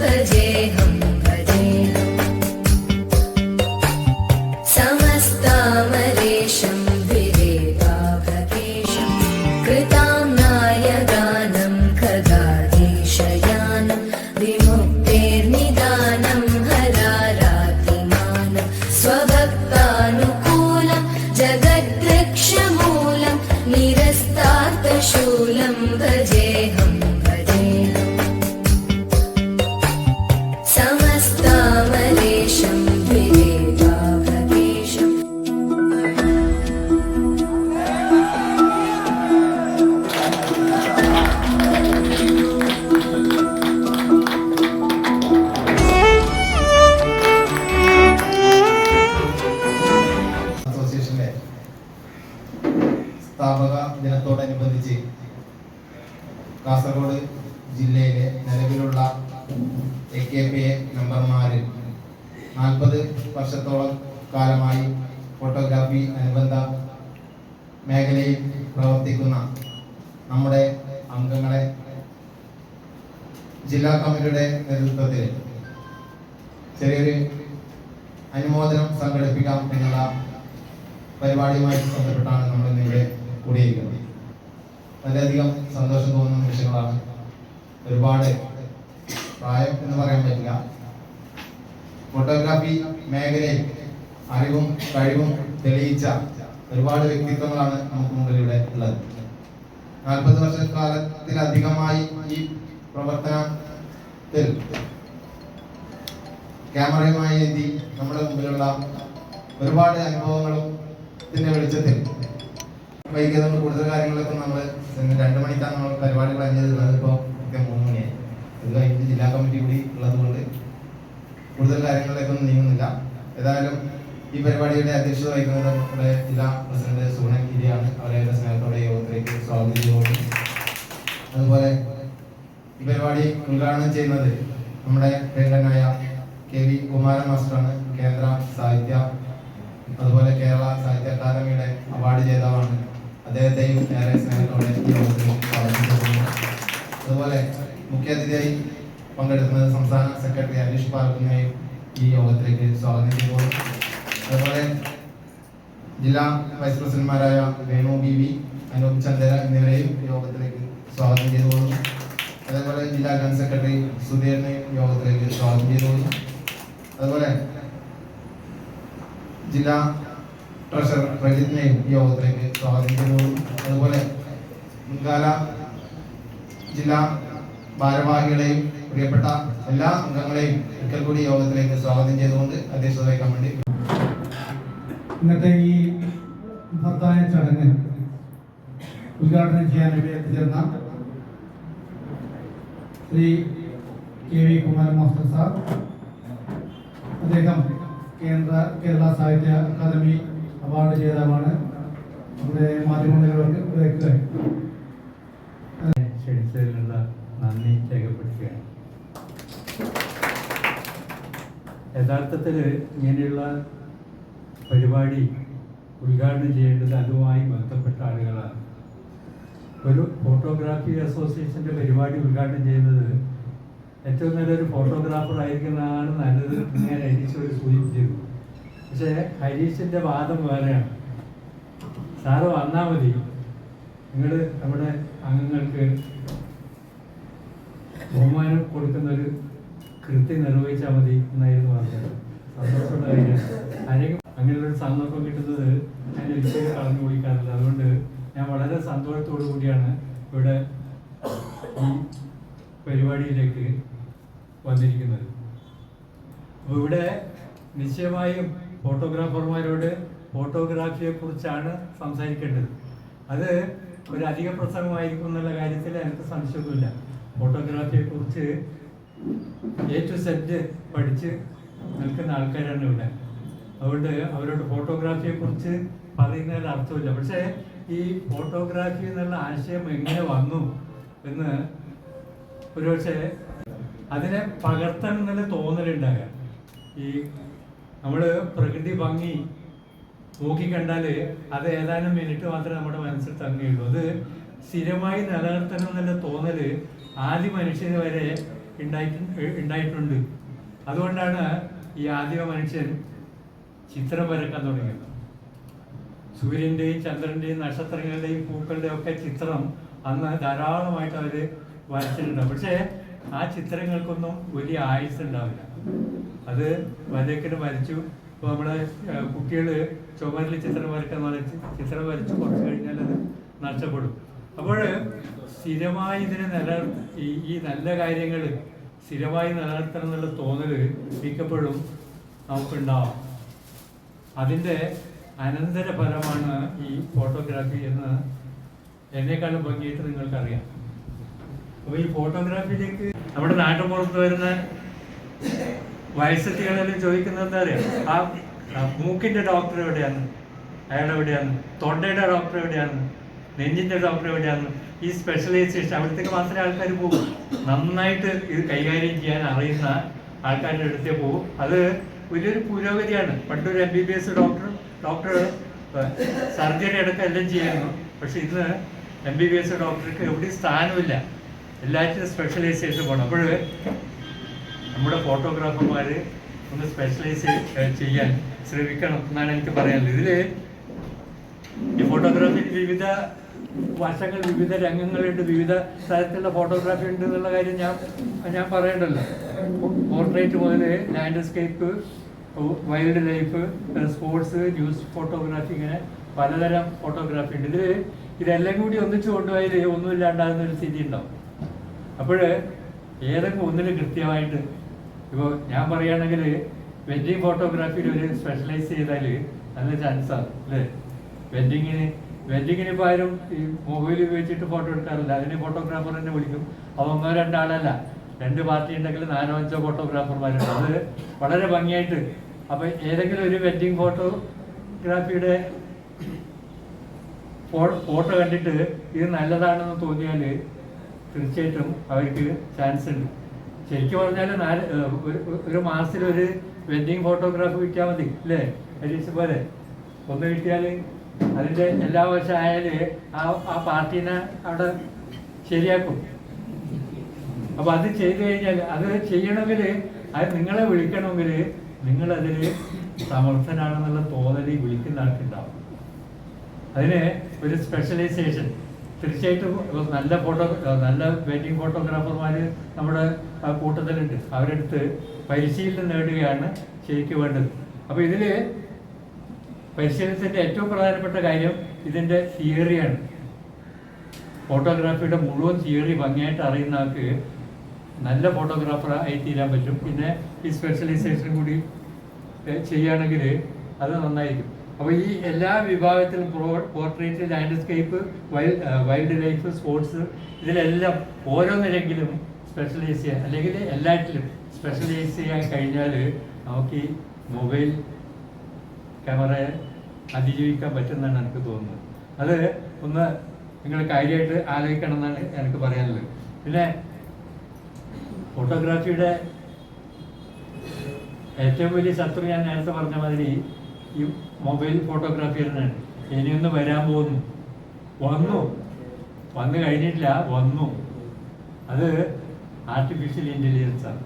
भजेऽहं भजेऽहं समस्तामरेशं विवेकाभकेशं कृताम्नाय गानं खगाधीशयानं विमुक्तेर्निदानं हरारातिमानं स्वभक्तानुकूलं जगद्वृक्षमूलं निरस्तार्थशूलं भजेऽहं भजेऽहं समस्तामरेशं विवेकाभकेशम् അസോസിയേഷന്റെ സ്ഥാപക ദിനത്തോടനുബന്ധിച്ച് കാസർഗോഡ് ജില്ലയിലെ നിലവിലുള്ള AKPA മെമ്പർമാരിൽ 40 വർഷത്തോളം കാലമായി ഫോട്ടോഗ്രാഫി അനുബന്ധ മേഖലയിൽ പ്രവർത്തിക്കുന്ന നമ്മുടെ അംഗങ്ങളെ ജില്ലാ കമ്മിറ്റിയുടെ നേതൃത്വത്തിൽ ചെറിയൊരു അനുമോദനം സംഘടിപ്പിക്കാം എന്നുള്ള പരിപാടിയുമായി ബന്ധപ്പെട്ടാണ് നമ്മൾ ഇന്നിവിടെ കൂടിയിരിക്കുന്നത്. വളരെയധികം സന്തോഷം തോന്നുന്ന നിമിഷങ്ങളാണ്. ഒരുപാട് പ്രായം എന്ന് പറയാൻ പറ്റില്ല, ഫോട്ടോഗ്രാഫി മേഖലയിൽ അറിവും കഴിവും തെളിയിച്ച ഒരുപാട് വ്യക്തിത്വങ്ങളാണ് നമുക്ക് മുമ്പിൽ ഇവിടെ ഉള്ളത്. 40 വർഷക്കാലത്തിലധികമായി ഈ പ്രവർത്തനത്തിൽ ക്യാമറയുമായി എത്തി നമ്മുടെ മുമ്പിലുള്ള ഒരുപാട് അനുഭവങ്ങളും ഇതിന്റെ വെളിച്ചത്തിൽ വൈകിയത് നമ്മൾ കൂടുതൽ കാര്യങ്ങളൊക്കെ നമ്മൾ 2 മണിക്കാണ് നമ്മൾ പരിപാടി പറഞ്ഞിരുന്നത്. ഇപ്പോൾ 3 മണിയായി. ഇത് കഴിഞ്ഞ് ജില്ലാ കമ്മിറ്റി കൂടി ഉള്ളത് കൊണ്ട് കൂടുതൽ കാര്യങ്ങളിലേക്കൊന്നും നീങ്ങുന്നില്ല. ഏതായാലും ഈ പരിപാടിയുടെ അധ്യക്ഷത വഹിക്കുന്നത് നമ്മുടെ ജില്ലാ പ്രസിഡന്റ് സൂനൻ ഗിരിയാണ്. അവരെ സ്നേഹത്തോടെ യോഗത്തിലേക്ക് സ്വാഗതം ചെയ്തുകൊണ്ട്, അതുപോലെ ഈ പരിപാടി ഉദ്ഘാടനം ചെയ്യുന്നത് നമ്മുടെ പ്രിയങ്കരനായ KV കുമാരൻ മാസ്റ്ററാണ്. കേന്ദ്ര സാഹിത്യ അതുപോലെ കേരള സാഹിത്യ അക്കാദമിയുടെ അവാർഡ് ജേതാവാണ്. അദ്ദേഹത്തെയും ഏറെ സ്നേഹത്തോടെ ഈ യോഗത്തിലേക്ക് സ്വാഗതം ചെയ്യുന്നു. അതുപോലെ മുഖ്യാതിഥിയായി പങ്കെടുക്കുന്നത് സംസ്ഥാന സെക്രട്ടറി അനീഷ് പാർക്കിനെയും ഈ യോഗത്തിലേക്ക് സ്വാഗതം ചെയ്യുന്നു. അതുപോലെ ജില്ലാ വൈസ് പ്രസിഡന്റുമാരായ വേണു BV, അനൂപ് ചന്ദര എന്നിവരെയും യോഗത്തിലേക്ക് സ്വാഗതം ചെയ്തുകൊള്ളുന്നു. അതേപോലെ ജില്ലാ ജനറൽ സെക്രട്ടറി സുധീറിനെയും യോഗത്തിലേക്ക് സ്വാഗതം ചെയ്തുകൊള്ളുന്നു. അതുപോലെ ജില്ലാ ട്രഷറർ പ്രജിത്തിനെയും യോഗത്തിലേക്ക് സ്വാഗതം ചെയ്തുകൊള്ളുന്നു. അതുപോലെ മുൻകാല ജില്ലാ ഭാരവാഹികളെയും പ്രിയപ്പെട്ട എല്ലാ അംഗങ്ങളെയും ഒരിക്കൽ കൂടി യോഗത്തിലേക്ക് സ്വാഗതം ചെയ്തുകൊണ്ട് അധ്യക്ഷത വഹിക്കാൻ വേണ്ടി ഇന്നത്തെ ഈ മഹത്തായ ചടങ്ങ് ഉദ്ഘാടനം ചെയ്യാൻ വേണ്ടി എത്തിച്ചേർന്ന Shri KV Kumaran master sir, അദ്ദേഹം കേരള സാഹിത്യ അക്കാദമി അവാർഡ് ജേതാവാണ്. നമ്മുടെ മാധ്യമങ്ങൾക്ക് ക്ഷണിച്ചതിനുള്ള നന്ദി രേഖപ്പെടുത്തുകയാണ്. യഥാർത്ഥത്തിൽ ഇങ്ങനെയുള്ള പരിപാടി ഉദ്ഘാടനം ചെയ്യേണ്ടത് അതുമായി ബന്ധപ്പെട്ട ആളുകളാണ്. ഒരു ഫോട്ടോഗ്രാഫി അസോസിയേഷൻ്റെ പരിപാടി ഉദ്ഘാടനം ചെയ്യുന്നത് ഏറ്റവും നല്ലൊരു ഫോട്ടോഗ്രാഫർ ആയിരിക്കുന്നതാണ് നല്ലത് എന്ന് ഞാൻ ഹരീഷോട് സൂചിപ്പിച്ചിരുന്നു. പക്ഷേ ഹരീഷിൻ്റെ വാദം വേറെയാണ്. സാറ് വന്നാൽ മതി, നിങ്ങൾ നമ്മുടെ അംഗങ്ങൾക്ക് ബഹുമാനം കൊടുക്കുന്നൊരു കൃത്യം നിർവഹിച്ചാൽ മതി എന്നായിരുന്നു പറഞ്ഞത്. സന്തോഷമുള്ള കാര്യം. ആരെങ്കിലും അങ്ങനെയുള്ളൊരു സന്ദർഭം കിട്ടുന്നത് ഞാൻ ഒരിക്കലും കളഞ്ഞു കുടിക്കാറില്ല. അതുകൊണ്ട് ഞാൻ വളരെ സന്തോഷത്തോടു കൂടിയാണ് ഇവിടെ ഈ പരിപാടിയിലേക്ക് വന്നിരിക്കുന്നത്. അപ്പോൾ ഇവിടെ നിശ്ചയമായും ഫോട്ടോഗ്രാഫർമാരോട് ഫോട്ടോഗ്രാഫിയെക്കുറിച്ചാണ് സംസാരിക്കേണ്ടത്. അത് ഒരു അധിക പ്രസംഗമായിരിക്കും എന്നുള്ള കാര്യത്തിൽ എനിക്ക് സംശയമൊന്നുമില്ല. ഫോട്ടോഗ്രാഫിയെക്കുറിച്ച് A to Z പഠിച്ച് നിൽക്കുന്ന ആൾക്കാരാണ് ഇവിടെ. അതുകൊണ്ട് അവരോട് ഫോട്ടോഗ്രാഫിയെക്കുറിച്ച് പറയുന്നതിൽ അർത്ഥമില്ല. പക്ഷേ ഈ ഫോട്ടോഗ്രാഫി എന്നുള്ള ആശയം എങ്ങനെ വന്നു എന്ന് ഒരുപക്ഷെ അതിനെ പകർത്തണം എന്നുള്ള തോന്നലുണ്ടാകാം. ഈ നമ്മൾ പ്രകൃതി ഭംഗി നോക്കിക്കണ്ടാൽ അത് ഏതാനും മിനിറ്റ് മാത്രമേ നമ്മുടെ മനസ്സിൽ തങ്ങുകയുള്ളൂ. അത് സ്ഥിരമായി നിലനിർത്തണം എന്നുള്ള തോന്നൽ ആദ്യ മനുഷ്യന് വരെ ഉണ്ടായിട്ടുണ്ട്. അതുകൊണ്ടാണ് ഈ ആദിമ മനുഷ്യൻ ചിത്രം വരക്കാൻ തുടങ്ങിയത്. സൂര്യൻ്റെയും ചന്ദ്രൻ്റെയും നക്ഷത്രങ്ങളുടെയും പൂക്കളുടെയും ഒക്കെ ചിത്രം അന്ന് ധാരാളമായിട്ട് അവർ വരച്ചിട്ടുണ്ടാവും. പക്ഷേ ആ ചിത്രങ്ങൾക്കൊന്നും വലിയ ആയുസ് ഉണ്ടാവില്ല. അത് വരയ്ക്കിന് വരച്ചു. ഇപ്പോൾ നമ്മുടെ കുട്ടികൾ ചുമരിൽ ചിത്രം വരയ്ക്കാൻ ചിത്രം വരച്ചു കുറച്ച് കഴിഞ്ഞാൽ അത് നഷ്ടപ്പെടും. അപ്പോൾ സ്ഥിരമായി ഇതിനെ ഈ നല്ല കാര്യങ്ങൾ സ്ഥിരമായി നിലനിർത്തണം എന്നുള്ള തോന്നൽ മിക്കപ്പോഴും നമുക്കുണ്ടാവും. അതിൻ്റെ അനന്തരഫലമാണ് ഈ ഫോട്ടോഗ്രാഫി എന്ന് എന്നെക്കാളും ഭംഗിയായിട്ട് നിങ്ങൾക്കറിയാം. അപ്പോൾ ഈ ഫോട്ടോഗ്രാഫിയിലേക്ക് നമ്മുടെ നാട്ടുപുറത്ത് വരുന്ന വയസ്സെത്തികളെല്ലാം ചോദിക്കുന്നത് എന്താ അറിയാം, ആ മൂക്കിൻ്റെ ഡോക്ടർ എവിടെയാണ്, അയാൾ എവിടെയാണ്, തൊണ്ടയുടെ ഡോക്ടർ എവിടെയാണ്, നെഞ്ചിൻ്റെ ഡോക്ടർ എവിടെയാണ്. ഈ സ്പെഷ്യലൈസേഷൻ അവിടത്തേക്ക് മാത്രമേ ആൾക്കാർ പോകും. നന്നായിട്ട് ഇത് കൈകാര്യം ചെയ്യാൻ അറിയുന്ന ആൾക്കാരുടെ അടുത്തേ പോകും. അത് വലിയൊരു പുരോഗതിയാണ്. പണ്ടൊരു MBBS ഡോക്ടർ സർജറി അടക്കം എല്ലാം ചെയ്യുന്നു. പക്ഷെ ഇന്ന് MBBS ഡോക്ടർക്ക് എവിടെയും സ്ഥാനമില്ല. എല്ലാറ്റിനും സ്പെഷ്യലൈസേഷൻ പോകണം. അപ്പോൾ നമ്മുടെ ഫോട്ടോഗ്രാഫർമാർ ഒന്ന് സ്പെഷ്യലൈസ് ചെയ്യാൻ ശ്രമിക്കണം എന്നാണ് എനിക്ക് പറയാനുള്ളത്. ഇതിൽ ഈ ഫോട്ടോഗ്രാഫിയിൽ വിവിധ വശങ്ങൾ, വിവിധ രംഗങ്ങളുണ്ട്, വിവിധ തരത്തിലുള്ള ഫോട്ടോഗ്രാഫി ഉണ്ട് എന്നുള്ള കാര്യം ഞാൻ പറയണ്ടല്ലോ. പോർട്രേറ്റ് മുതൽ landscape, wild life, sports, news photography, ഇങ്ങനെ പലതരം ഫോട്ടോഗ്രാഫി ഉണ്ട്. ഇതെല്ലാം കൂടി ഒന്നിച്ചു കൊണ്ടുപോയാൽ ഒന്നുമില്ലാണ്ടാകുന്ന ഒരു സ്ഥിതി ഉണ്ടാവും. അപ്പോൾ ഏതെങ്കിലും ഒന്നിൽ കൃത്യമായിട്ട്, ഇപ്പോൾ ഞാൻ പറയുകയാണെങ്കിൽ വെഡ്ഡിങ് ഫോട്ടോഗ്രാഫിയിൽ ഒരു സ്പെഷ്യലൈസ് ചെയ്താൽ നല്ല ചാൻസാണ് അല്ലേ. വെഡ്ഡിങ്ങിന് ഇപ്പോൾ ആരും ഈ മൊബൈൽ ഉപയോഗിച്ചിട്ട് ഫോട്ടോ എടുക്കാറില്ല. അതിന് ഫോട്ടോഗ്രാഫർ തന്നെ വിളിക്കും. അത് 1-2 ആളല്ല, 2 പാർട്ടി ഉണ്ടെങ്കിൽ 4-5 ഫോട്ടോഗ്രാഫർമാരുണ്ട്. അത് വളരെ ഭംഗിയായിട്ട്. അപ്പോൾ ഏതെങ്കിലും ഒരു വെഡ്ഡിങ് ഫോട്ടോഗ്രാഫിയുടെ ഫോട്ടോ കണ്ടിട്ട് ഇത് നല്ലതാണെന്ന് തോന്നിയാൽ തീർച്ചയായിട്ടും അവർക്ക് ചാൻസ് ഉണ്ട്. ശരിക്കും പറഞ്ഞാൽ ഒരു മാസത്തിലൊരു വെഡ്ഡിങ് ഫോട്ടോഗ്രാഫി കിട്ടിയാൽ മതി അല്ലേ, ഹരീഷ് പോലെ. ഒന്ന് കിട്ടിയാൽ അതിൻ്റെ എല്ലാ വർഷം ആയാൽ ആ പാർട്ടീനെ അവിടെ ശരിയാക്കും. അപ്പോൾ അത് ചെയ്തു കഴിഞ്ഞാൽ, അത് ചെയ്യണമെങ്കിൽ, അത് നിങ്ങളെ വിളിക്കണമെങ്കിൽ നിങ്ങളതിൽ സമർത്ഥനാണെന്നുള്ള തോന്നൽ വിളിക്കുന്ന ആൾക്കുണ്ടാവും. അതിന് ഒരു സ്പെഷ്യലൈസേഷൻ തീർച്ചയായിട്ടും നല്ല വെഡ്ഡിങ് ഫോട്ടോഗ്രാഫർമാർ നമ്മുടെ കൂട്ടത്തിലുണ്ട്. അവരെടുത്ത് പരിശീലനം നേടുകയാണ് ശരിക്കും വേണ്ടത്. അപ്പോൾ ഇതിൽ പരിശീലനത്തിൻ്റെ ഏറ്റവും പ്രധാനപ്പെട്ട കാര്യം ഇതിൻ്റെ തിയറിയാണ്. ഫോട്ടോഗ്രാഫിയുടെ മുഴുവൻ തിയറി ഭംഗിയായിട്ട് അറിയുന്ന ആൾക്ക് നല്ല ഫോട്ടോഗ്രാഫർ ആയി തീരാൻ പറ്റും. പിന്നെ ഈ സ്പെഷ്യലൈസേഷൻ കൂടി ചെയ്യുകയാണെങ്കിൽ അത് നന്നായിരിക്കും. അപ്പോൾ ഈ എല്ലാ വിഭാഗത്തിലും portrait, landscape, wild life, sports, ഇതിലെല്ലാം ഓരോന്നിലെങ്കിലും സ്പെഷ്യലൈസ് ചെയ്യാൻ, അല്ലെങ്കിൽ എല്ലാറ്റിലും സ്പെഷ്യലൈസ് ചെയ്യാൻ കഴിഞ്ഞാൽ നമുക്ക് ഈ മൊബൈൽ ക്യാമറയെ അതിജീവിക്കാൻ പറ്റുമെന്നാണ് എനിക്ക് തോന്നുന്നത്. അത് ഒന്ന് നിങ്ങൾ കാര്യമായിട്ട് ആലോചിക്കണം എന്നാണ് എനിക്ക് പറയാനുള്ളത്. പിന്നെ ഫോട്ടോഗ്രാഫിയുടെ ഏറ്റവും വലിയ ശത്രു ഞാൻ നേരത്തെ പറഞ്ഞ മാതിരി ഈ മൊബൈൽ ഫോട്ടോഗ്രാഫി തന്നെയാണ്. ഇനിയൊന്ന് വരാൻ പോകുന്നു, വന്നു കഴിഞ്ഞിട്ടില്ല, അത് ആർട്ടിഫിഷ്യൽ ഇൻ്റലിജൻസാണ്.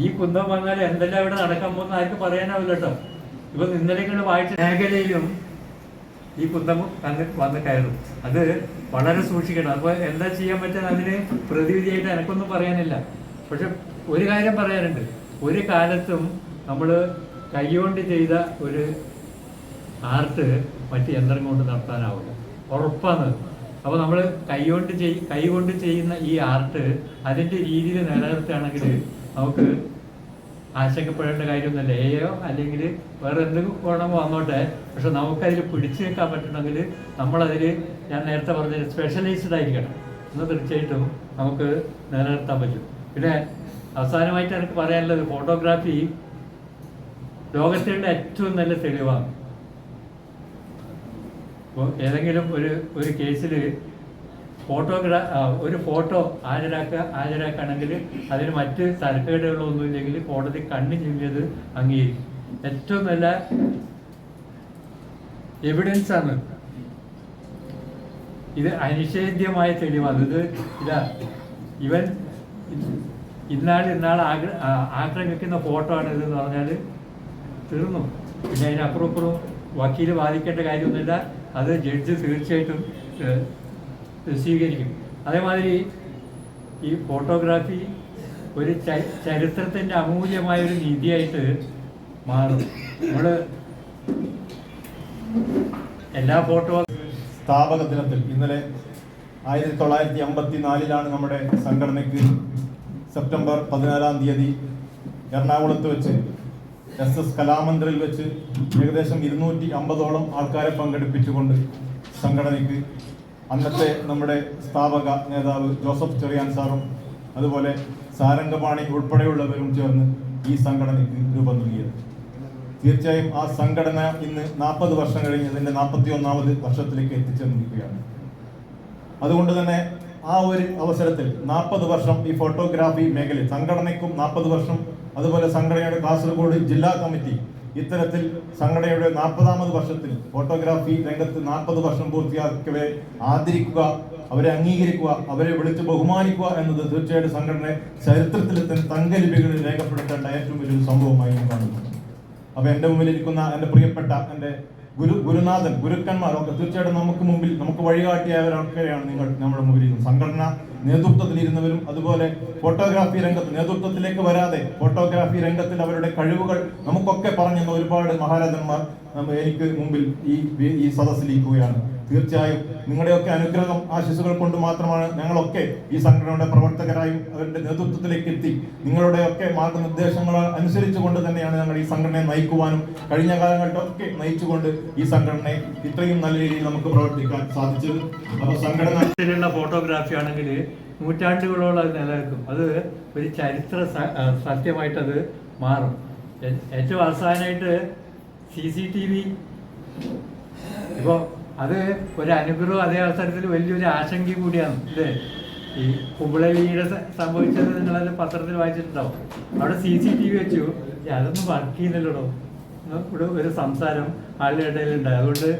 ഈ കുന്തം വന്നാൽ എന്തെല്ലാം ഇവിടെ നടക്കാൻ പോകുന്ന ആർക്ക് പറയാനാവില്ല കേട്ടോ. ഇപ്പം ഇന്നലെ നിങ്ങൾ വായിച്ച മേഖലയിലും ഈ കുന്തം വന്ന് കയറും. അത് വളരെ സൂക്ഷിക്കണം. അപ്പോൾ എന്താ ചെയ്യാൻ പറ്റുക, അതിന് പ്രതിവിധിയായിട്ട് എനിക്കൊന്നും പറയാനില്ല. പക്ഷെ ഒരു കാര്യം പറയാനുണ്ട്, ഒരു കാലത്തും നമ്മൾ കൈകൊണ്ട് ചെയ്ത ഒരു ആർട്ട് മറ്റ് യന്ത്രം കൊണ്ട് നടത്താനാവില്ല, ഉറപ്പാണ്. അപ്പോൾ നമ്മൾ കൈകൊണ്ട് ചെയ്യുന്ന ഈ ആർട്ട് അതിൻ്റെ രീതിയിൽ നിലനിർത്തുകയാണെങ്കിൽ നമുക്ക് ആശങ്കപ്പെടേണ്ട കാര്യമൊന്നുമില്ല. എയോ അല്ലെങ്കിൽ വേറെ എന്തെങ്കിലും വേണമെങ്കിൽ വന്നോട്ടെ, പക്ഷെ നമുക്കതിൽ പിടിച്ചു വെക്കാൻ പറ്റണമെങ്കിൽ നമ്മളതിൽ, ഞാൻ നേരത്തെ പറഞ്ഞ സ്പെഷ്യലൈസ്ഡ് ആയിരിക്കണം. എന്ന് തീർച്ചയായിട്ടും നമുക്ക് നിലനിർത്താൻ പറ്റും. പിന്നെ അവസാനമായിട്ട് എനിക്ക് പറയാനുള്ളത്, ഫോട്ടോഗ്രാഫി ലോകത്തിലുള്ള ഏറ്റവും നല്ല തെളിവാണ്. ഇപ്പോൾ ഏതെങ്കിലും ഒരു കേസിൽ ഒരു ഫോട്ടോ ഹാജരാക്കുകയാണെങ്കിൽ അതിന് മറ്റ് തരക്കേടുകളൊന്നുമില്ലെങ്കിൽ കോടതി കണ്ണ് ചിമ്മിയത് അംഗീകരിക്കും. ഏറ്റവും നല്ല എവിഡൻസ് ആണ് ഇത്, അനിഷേധ്യമായ തെളിവാണ് ഇത്. ഇവൻ ഇന്നാൾ ആക്രമിക്കുന്ന ഫോട്ടോ ആണ് ഇതെന്ന് പറഞ്ഞാൽ തീർന്നു. പിന്നെ അതിനപ്പുറം വക്കീൽ വാദിക്കേണ്ട കാര്യമൊന്നുമില്ല, അത് ജഡ്ജ് തീർച്ചയായിട്ടും സ്വീകരിക്കും. അതേമാതിരി ഈ ഫോട്ടോഗ്രാഫി ഒരു ചരിത്രത്തിൻ്റെ അമൂല്യമായൊരു നിധിയായിട്ട് മാറും. നമ്മൾ എല്ലാ ഫോട്ടോ സ്ഥാപക ദിനത്തിൽ ഇന്നലെ 1954 നമ്മുടെ സംഘടനയ്ക്ക് സെപ്റ്റംബർ 14 തീയതി എറണാകുളത്ത് വെച്ച് SS കലാമന്ദിറിൽ വെച്ച് ഏകദേശം 250ഓളം ആൾക്കാരെ പങ്കെടുപ്പിച്ചുകൊണ്ട് സംഘടനയ്ക്ക് അന്നത്തെ നമ്മുടെ സ്ഥാപക നേതാവ് ജോസഫ് ചെറിയാൻ സാറും അതുപോലെ സാരംഗപാണി ഉൾപ്പെടെയുള്ളവരും ചേർന്ന് ഈ സംഘടനയ്ക്ക് രൂപം നൽകിയത്. തീർച്ചയായും ആ സംഘടന ഇന്ന് 40 വർഷം കഴിഞ്ഞ് അതിൻ്റെ 41ാമത് വർഷത്തിലേക്ക് എത്തിച്ചേർന്നിരിക്കുകയാണ്. അതുകൊണ്ട് തന്നെ ആ ഒരു അവസരത്തിൽ 40 വർഷം ഈ ഫോട്ടോഗ്രാഫി മേഖലയിൽ സംഘടനയ്ക്കും 40 വർഷം, അതുപോലെ സംഘടനയുടെ കാസർഗോഡ് ജില്ലാ കമ്മിറ്റി ഇത്തരത്തിൽ സംഘടനയുടെ 40ാമത് വർഷത്തിൽ ഫോട്ടോഗ്രാഫി രംഗത്ത് 40 വർഷം പൂർത്തിയാക്കിയവരെ ആദരിക്കുക, അവരെ അംഗീകരിക്കുക, അവരെ വിളിച്ച് ബഹുമാനിക്കുക എന്നത് തീർച്ചയായിട്ടും സംഘടന ചരിത്രത്തിൽ തങ്കലിപികളിൽ രേഖപ്പെടുത്തേണ്ട ഏറ്റവും വലിയൊരു സംഭവമായി ഞാൻ കാണുന്നു. അപ്പൊ എൻ്റെ മുമ്പിലിരിക്കുന്ന എൻ്റെ പ്രിയപ്പെട്ട എൻ്റെ ഗുരുനാഥൻ ഗുരുക്കന്മാരൊക്കെ തീർച്ചയായിട്ടും നമുക്ക് മുമ്പിൽ നമുക്ക് വഴികാട്ടിയവരൊക്കെയാണ് നിങ്ങൾ നമ്മുടെ മുമ്പിലിരിക്കുന്നത്. സംഘടന നേതൃത്വത്തിലിരുന്നവരും അതുപോലെ ഫോട്ടോഗ്രാഫി രംഗത്ത് നേതൃത്വത്തിലേക്ക് വരാതെ ഫോട്ടോഗ്രാഫി രംഗത്തിൽ അവരുടെ കഴിവുകൾ നമുക്കൊക്കെ പറഞ്ഞെന്ന ഒരുപാട് മഹാരഥന്മാർ എനിക്ക് മുമ്പിൽ ഈ സദസ്സിലിരിക്കുകയാണ്. തീർച്ചയായും നിങ്ങളുടെയൊക്കെ അനുഗ്രഹം ആശംസകൾ കൊണ്ട് മാത്രമാണ് ഞങ്ങളൊക്കെ ഈ സംഘടനയുടെ പ്രവർത്തകരായും അവരുടെ നേതൃത്വത്തിലേക്ക് എത്തി നിങ്ങളുടെയൊക്കെ മാർഗനിർദ്ദേശങ്ങൾ അനുസരിച്ചുകൊണ്ട് തന്നെയാണ് ഞങ്ങൾ ഈ സംഘടനയെ നയിക്കുവാനും കഴിഞ്ഞ കാലങ്ങളിലൊക്കെ നയിച്ചുകൊണ്ട് ഈ സംഘടനയെ ഇത്രയും നല്ല രീതിയിൽ നമുക്ക് പ്രവർത്തിക്കാൻ സാധിച്ചത്. അപ്പോൾ സംഘടന ഫോട്ടോഗ്രാഫി ആണെങ്കിൽ നൂറ്റാണ്ടുകളോളം അത് നിലനിൽക്കും. അത് ഒരു ചരിത്ര സത്യമായിട്ടത് മാറും. ഏറ്റവും അവസാനമായിട്ട് CCTV ഇപ്പോൾ അത് ഒരു അനുഗ്രഹം, അതേ അവസരത്തിൽ വലിയൊരു ആശങ്കയും കൂടിയാണ് അല്ലേ. ഈ കുമ്പളലിയുടെ സംഭവിച്ചത് നിങ്ങളത് പത്രത്തിൽ വായിച്ചിട്ടുണ്ടാവും. അവിടെ CCTV വെച്ചു, അതൊന്നും വർക്ക് ചെയ്യുന്നില്ലടോ, ഇവിടെ ഒരു സംസാരം ആളുടെ ഇടയിലുണ്ടായി. അതുകൊണ്ട്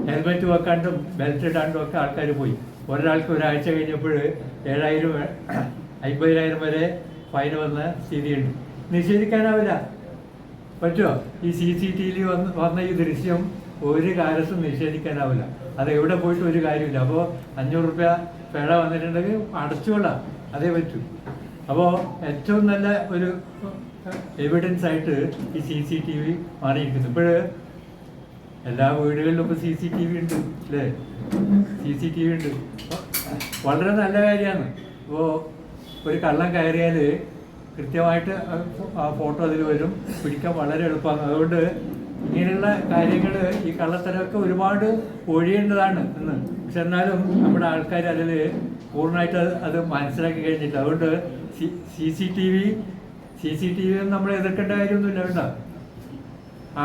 ഹെൽമെറ്റ് വെക്കാണ്ടും ബെൽറ്റ് ഇടാണ്ടും ഒക്കെ ആൾക്കാർ പോയി. ഒരാൾക്ക് ഒരാഴ്ച കഴിഞ്ഞപ്പോൾ 7,000 50,000 വരെ ഫൈൻ വന്ന സ്ഥിതിയുണ്ട്. നിഷേധിക്കാനാവില്ല, പറ്റുമോ? ഈ CCTV വന്ന ഈ ദൃശ്യം ഒരു കാലത്തും നിഷേധിക്കാനാവില്ല. അത് എവിടെ പോയിട്ട് ഒരു കാര്യമില്ല. അപ്പോൾ 500 രൂപ പിഴ വന്നിട്ടുണ്ടെങ്കിൽ അടച്ചുകൊള്ളാം, അതേ പറ്റൂ. അപ്പോൾ ഏറ്റവും നല്ല ഒരു എവിഡൻസ് ആയിട്ട് ഈ CCTV മാറിയിരിക്കുന്നു. ഇപ്പോൾ എല്ലാ വീടുകളിലും ഇപ്പോൾ CCTV ഉണ്ട് അല്ലേ, CCTV ഉണ്ട്. വളരെ നല്ല കാര്യമാണ്. ഇപ്പോൾ ഒരു കള്ളം കയറിയാൽ കൃത്യമായിട്ട് ആ ഫോട്ടോ അതിൽ വരും, പിടിക്കാൻ വളരെ എളുപ്പമാണ്. അതുകൊണ്ട് ഇങ്ങനെയുള്ള കാര്യങ്ങൾ ഈ കള്ളത്തരമൊക്കെ ഒരുപാട് ഒഴിയേണ്ടതാണ് ഇന്ന്. പക്ഷെ എന്നാലും നമ്മുടെ ആൾക്കാർ അതിൽ പൂർണ്ണമായിട്ട് അത് മനസ്സിലാക്കി കഴിഞ്ഞിട്ട്. അതുകൊണ്ട് CCTV നമ്മൾ എതിർക്കേണ്ട കാര്യമൊന്നുമില്ല, വേണ്ട,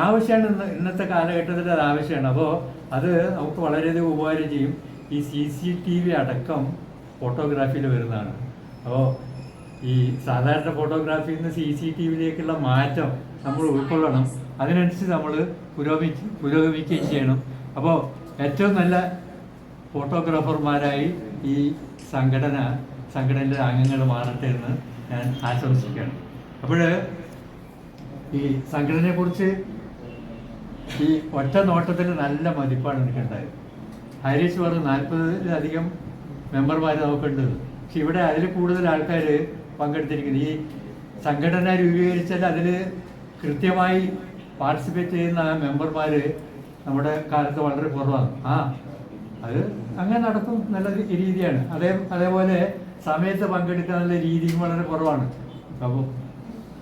ആവശ്യമാണ്. ഇന്നത്തെ കാലഘട്ടത്തിൽ അത് ആവശ്യമാണ്. അപ്പോൾ അത് നമുക്ക് വളരെയധികം ഉപകാരം ചെയ്യും. ഈ CCTV അടക്കം ഫോട്ടോഗ്രാഫിയിൽ വരുന്നതാണ്. അപ്പോൾ ഈ സാധാരണ ഫോട്ടോഗ്രാഫിയിൽ നിന്ന് CCTVയിലേക്കുള്ള മാറ്റം നമ്മൾ ഉൾക്കൊള്ളണം. അതിനനുസരിച്ച് നമ്മൾ പുരോഗമിക്കുകയും ചെയ്യണം. അപ്പോൾ ഏറ്റവും നല്ല ഫോട്ടോഗ്രാഫർമാരായി ഈ സംഘടനയിലെ അംഗങ്ങൾ മാറട്ടെ എന്ന് ഞാൻ ആശംസിക്കുകയാണ്. അപ്പോൾ ഈ സംഘടനയെക്കുറിച്ച് ഈ ഒറ്റ നോട്ടത്തിൽ നല്ല മതിപ്പാണ് എനിക്കുണ്ടായത്. ഹരീഷ് പറഞ്ഞു 40-ലധികം മെമ്പർമാർ നമുക്കുണ്ട്. പക്ഷെ ഇവിടെ അതിൽ കൂടുതൽ ആൾക്കാർ പങ്കെടുത്തിരിക്കുന്നത്. ഈ സംഘടന രൂപീകരിച്ചാൽ അതിൽ കൃത്യമായി പാർട്ടിസിപ്പേറ്റ് ചെയ്യുന്ന മെമ്പർമാർ നമ്മുടെ കാലത്ത് വളരെ കുറവാണ്. അത് അങ്ങനെ നടക്കും, നല്ല രീതിയാണ്. അതേപോലെ സമയത്ത് പങ്കെടുക്കാനുള്ള രീതിയും വളരെ കുറവാണ്. അപ്പോൾ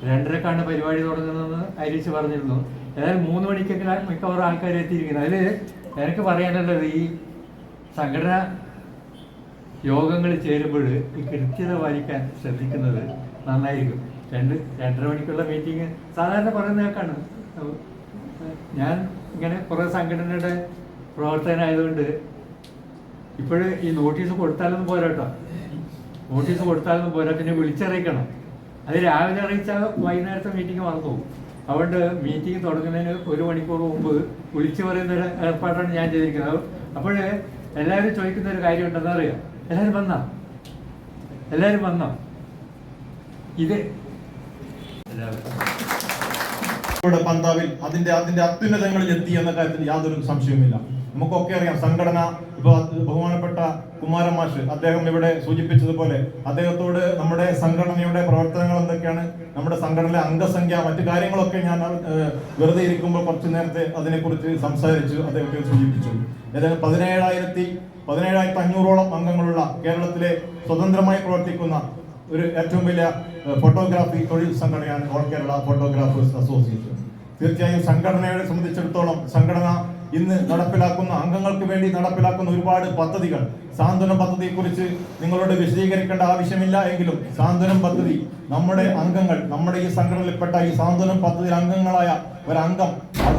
2:30-ക്കാണ് പരിപാടി തുടങ്ങുന്നതെന്ന് ഹരീഷ് പറഞ്ഞിരുന്നു. ഏതായാലും 3 മണിക്കൊക്കെ മിക്കവാറും ആൾക്കാർ എത്തിയിരിക്കുന്നത്. അതിൽ എനിക്ക് പറയാനുള്ളത്, ഈ സംഘടന യോഗങ്ങൾ ചേരുമ്പോൾ ഈ കൃത്യത പാലിക്കാൻ ശ്രദ്ധിക്കുന്നത് നന്നായിരിക്കും. 2-2:30 മണിക്കുള്ള മീറ്റിംഗ് സാധാരണ പറയുന്നതൊക്കെയാണ്. ഞാൻ ഇങ്ങനെ കുറേ സംഘടനയുടെ പ്രവർത്തകനായതുകൊണ്ട് ഇപ്പോഴും ഈ നോട്ടീസ് കൊടുത്താലൊന്നും പോരാ കേട്ടോ. നോട്ടീസ് കൊടുത്താലൊന്നും പോരാ, പിന്നെ വിളിച്ചറിയിക്കണം. അത് രാവിലെ അറിയിച്ചാൽ വൈകുന്നേരത്തെ മീറ്റിംഗ് മറന്നു പോകും. അതുകൊണ്ട് മീറ്റിംഗ് തുടങ്ങുന്നതിന് 1 മണിക്കൂർ മുമ്പ് വിളിച്ചു പറയുന്നൊരു ഏർപ്പാടാണ് ഞാൻ ചെയ്തിരിക്കുന്നത്. അപ്പോൾ എല്ലാവരും ചോദിക്കുന്ന ഒരു കാര്യം ഉണ്ടെന്ന് അറിയാം, എല്ലാവരും വന്നോ? ഇത് എല്ലാവരും പന്താവിൽ അതിന്റെ അത്യുന്നതങ്ങളിൽ എത്തി എന്ന കാര്യത്തിൽ യാതൊരു സംശയവുമില്ല. നമുക്കൊക്കെ അറിയാം, സംഘടന ഇപ്പൊ ബഹുമാനപ്പെട്ട കുമാരൻ മാഷ് അദ്ദേഹം ഇവിടെ സൂചിപ്പിച്ചതുപോലെ അദ്ദേഹത്തോട് നമ്മുടെ സംഘടനയുടെ പ്രവർത്തനങ്ങൾ എന്തൊക്കെയാണ്, നമ്മുടെ സംഘടനയിലെ അംഗസംഖ്യ, മറ്റു കാര്യങ്ങളൊക്കെ ഞാൻ വെറുതെ ഇരിക്കുമ്പോൾ കുറച്ചു നേരത്തെ അതിനെക്കുറിച്ച് സംസാരിച്ചു, അദ്ദേഹത്തെ സൂചിപ്പിച്ചു. ഏതായാലും 17,500ഓളം അംഗങ്ങളുള്ള കേരളത്തിലെ സ്വതന്ത്രമായി പ്രവർത്തിക്കുന്ന ഒരു ഏറ്റവും വലിയ ഫോട്ടോഗ്രാഫി തൊഴിൽ സംഘടനയാണ് ഓൾ കേരള ഫോട്ടോഗ്രാഫേഴ്സ് അസോസിയേഷൻ. തീർച്ചയായും സംഘടനയെ സംബന്ധിച്ചിടത്തോളം സംഘടന ഇന്ന് നടപ്പിലാക്കുന്ന, അംഗങ്ങൾക്ക് വേണ്ടി നടപ്പിലാക്കുന്ന ഒരുപാട് പദ്ധതികൾ, സാന്ത്വനം പദ്ധതിയെ കുറിച്ച് നിങ്ങളോട് വിശദീകരിക്കേണ്ട ആവശ്യമില്ല എങ്കിലും സാന്ത്വനം പദ്ധതി നമ്മുടെ അംഗങ്ങൾ, നമ്മുടെ ഈ സംഘടനയിൽപ്പെട്ട ഈ സാന്ത്വനം പദ്ധതിയിൽ അംഗങ്ങളായ ഒരംഗം